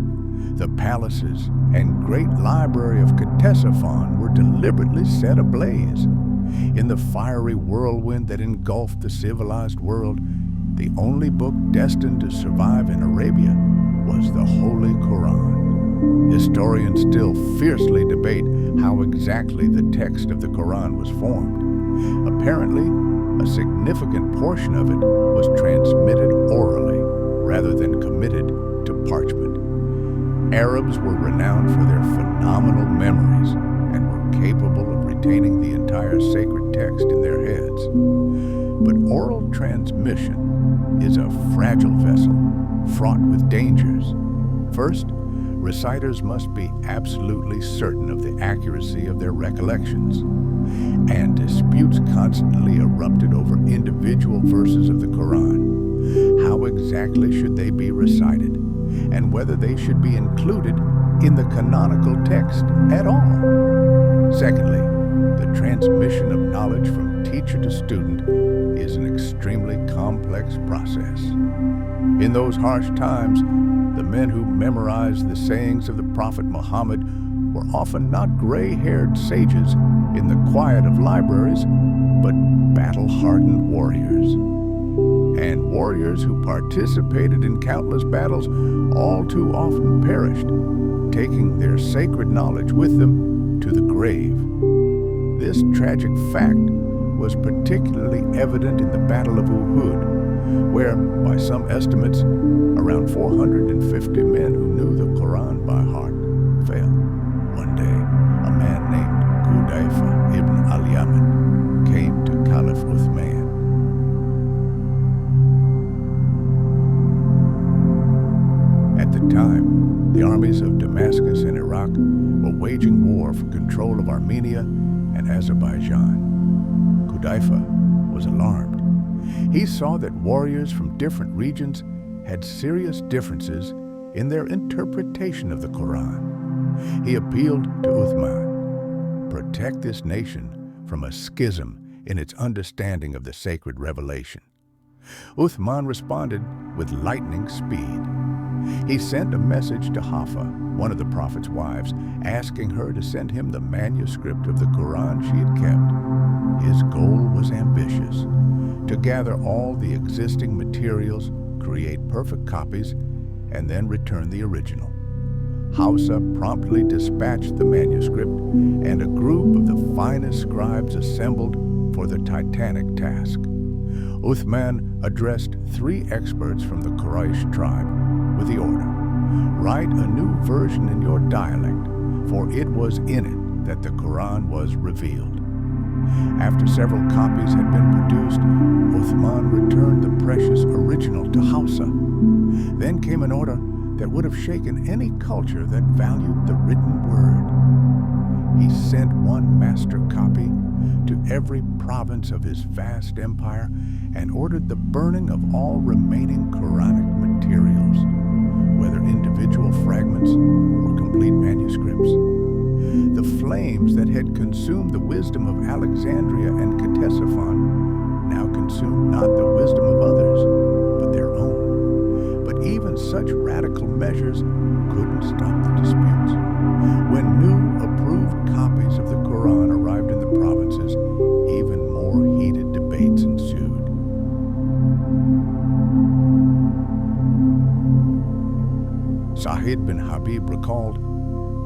A: The palaces and great library of Ctesiphon were deliberately set ablaze. In the fiery whirlwind that engulfed the civilized world, the only book destined to survive in Arabia was the Holy Quran. Historians still fiercely debate how exactly the text of the Quran was formed. Apparently, a significant portion of it was transmitted orally rather than committed to parchment. Arabs were renowned for their phenomenal memories and were capable of retaining the entire sacred text in their heads. But oral transmission is a fragile vessel, fraught with dangers. First, reciters must be absolutely certain of the accuracy of their recollections, and disputes constantly erupted over individual verses of the Quran. How exactly should they be recited, and whether they should be included in the canonical text at all? Secondly, the transmission of knowledge from teacher to student is an extremely complex process. In those harsh times, the men who memorized the sayings of the Prophet Muhammad were often not gray-haired sages in the quiet of libraries, but battle-hardened warriors. And warriors who participated in countless battles all too often perished, taking their sacred knowledge with them to the grave. This tragic fact was particularly evident in the Battle of Uhud, where, by some estimates, around 450 men who knew the Quran by heart fell. One day, a man named Hudayfa ibn al-Yaman came to Caliph Uthman. At the time, the armies of Damascus and Iraq were waging war for control of Armenia and Azerbaijan. Hudayfa was alarmed. He saw that warriors from different regions had serious differences in their interpretation of the Quran. He appealed to Uthman, protect this nation from a schism in its understanding of the sacred revelation. Uthman responded with lightning speed. He sent a message to Hafsa, one of the Prophet's wives, asking her to send him the manuscript of the Quran she had kept. His goal was ambitious: to gather all the existing materials, create perfect copies, and then return the original. Hafsa promptly dispatched the manuscript, and a group of the finest scribes assembled for the titanic task. Uthman addressed 3 experts from the Quraysh tribe with the order: write a new version in your dialect, for it was in it that the Quran was revealed. After several copies had been produced, Uthman returned the precious original to Hafsa. Then came an order that would have shaken any culture that valued the written word. He sent one master copy to every province of his vast empire and ordered the burning of all remaining Quranic materials, whether individual fragments or complete manuscripts. The flames that had consumed the wisdom of Alexandria and Ctesiphon now consumed not the wisdom of others, but their own. But even such radical measures couldn't stop the disputes. When new approved copies of the Quran Sahid bin Habib recalled,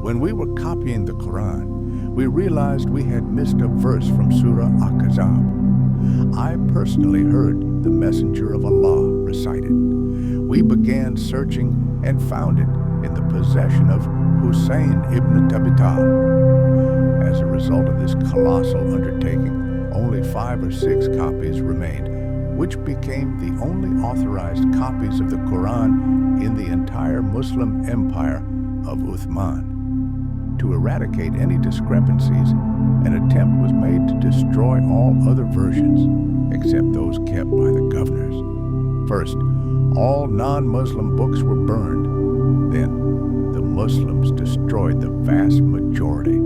A: "When we were copying the Quran, we realized we had missed a verse from Surah Al-Kahzab. I personally heard the Messenger of Allah recite it. We began searching and found it in the possession of Hussein ibn Tabital. As a result of this colossal undertaking, only 5 or 6 copies remained, which became the only authorized copies of the Quran in the entire Muslim empire of Uthman. To eradicate any discrepancies, an attempt was made to destroy all other versions, except those kept by the governors. First, all non-Muslim books were burned. Then, the Muslims destroyed the vast majority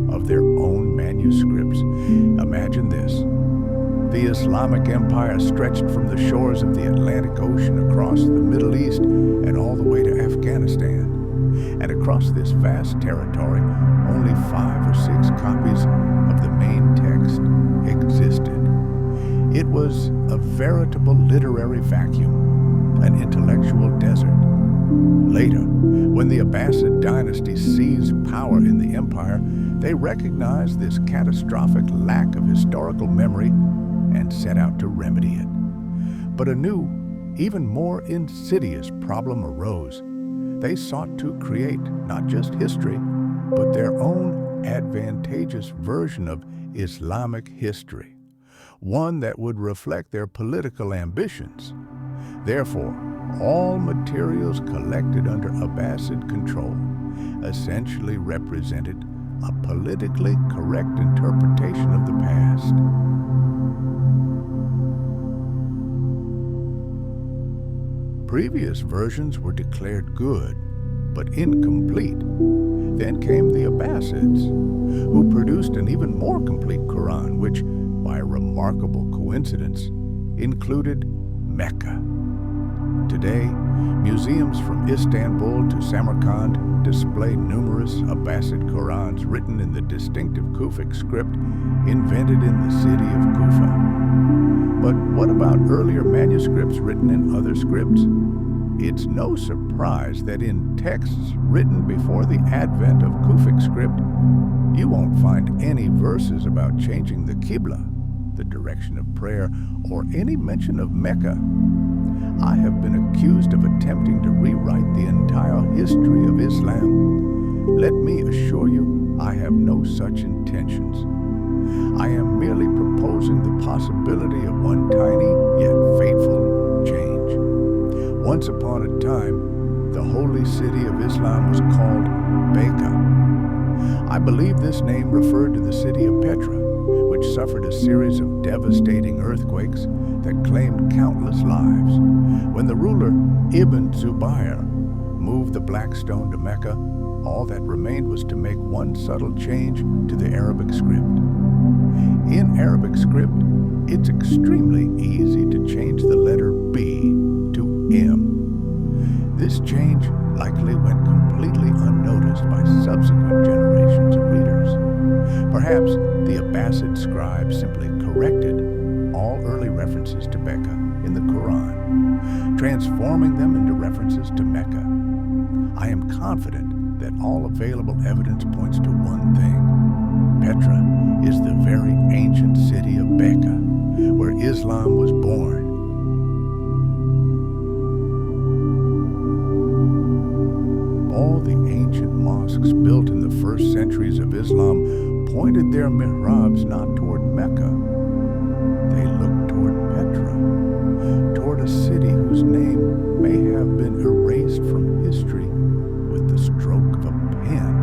A: of their own manuscripts. Imagine this. The Islamic Empire stretched from the shores of the Atlantic Ocean across the Middle East and all the way to Afghanistan. And across this vast territory, only 5 or 6 copies of the main text existed. It was a veritable literary vacuum, an intellectual desert. Later, when the Abbasid dynasty seized power in the empire, they recognized this catastrophic lack of historical memory and set out to remedy it. But a new, even more insidious problem arose. They sought to create not just history, but their own advantageous version of Islamic history, one that would reflect their political ambitions. Therefore, all materials collected under Abbasid control essentially represented a politically correct interpretation of the past. Previous versions were declared good, but incomplete. Then came the Abbasids, who produced an even more complete Quran, which, by a remarkable coincidence, included Mecca. Today, museums from Istanbul to Samarkand display numerous Abbasid Qurans written in the distinctive Kufic script invented in the city of Kufa. But what about earlier manuscripts written in other scripts? It's no surprise that in texts written before the advent of Kufic script, you won't find any verses about changing the Qibla, the direction of prayer, or any mention of Mecca. I have been accused of attempting to rewrite the entire history of Islam. Let me assure you, I have no such intentions. I am merely proposing the possibility of one tiny yet fateful change. Once upon a time, the holy city of Islam was called Becca. I believe this name referred to the city of Petra, which suffered a series of devastating earthquakes that claimed countless lives. When the ruler Ibn Zubayr moved the Black Stone to Mecca, all that remained was to make one subtle change to the Arabic script. In Arabic script, it's extremely easy to change the letter B to M. This change likely went completely unnoticed by subsequent generations of readers. Perhaps the Abbasid scribe simply corrected all early references to Becca in the Quran, transforming them into references to Mecca. I am confident that all available evidence points to one thing. Petra is the very ancient city of Becca, where Islam was born. All the ancient mosques built in the first centuries of Islam pointed their mihrabs not toward Mecca. They looked toward Petra, toward a city whose name may have been erased from history with the stroke of a pen.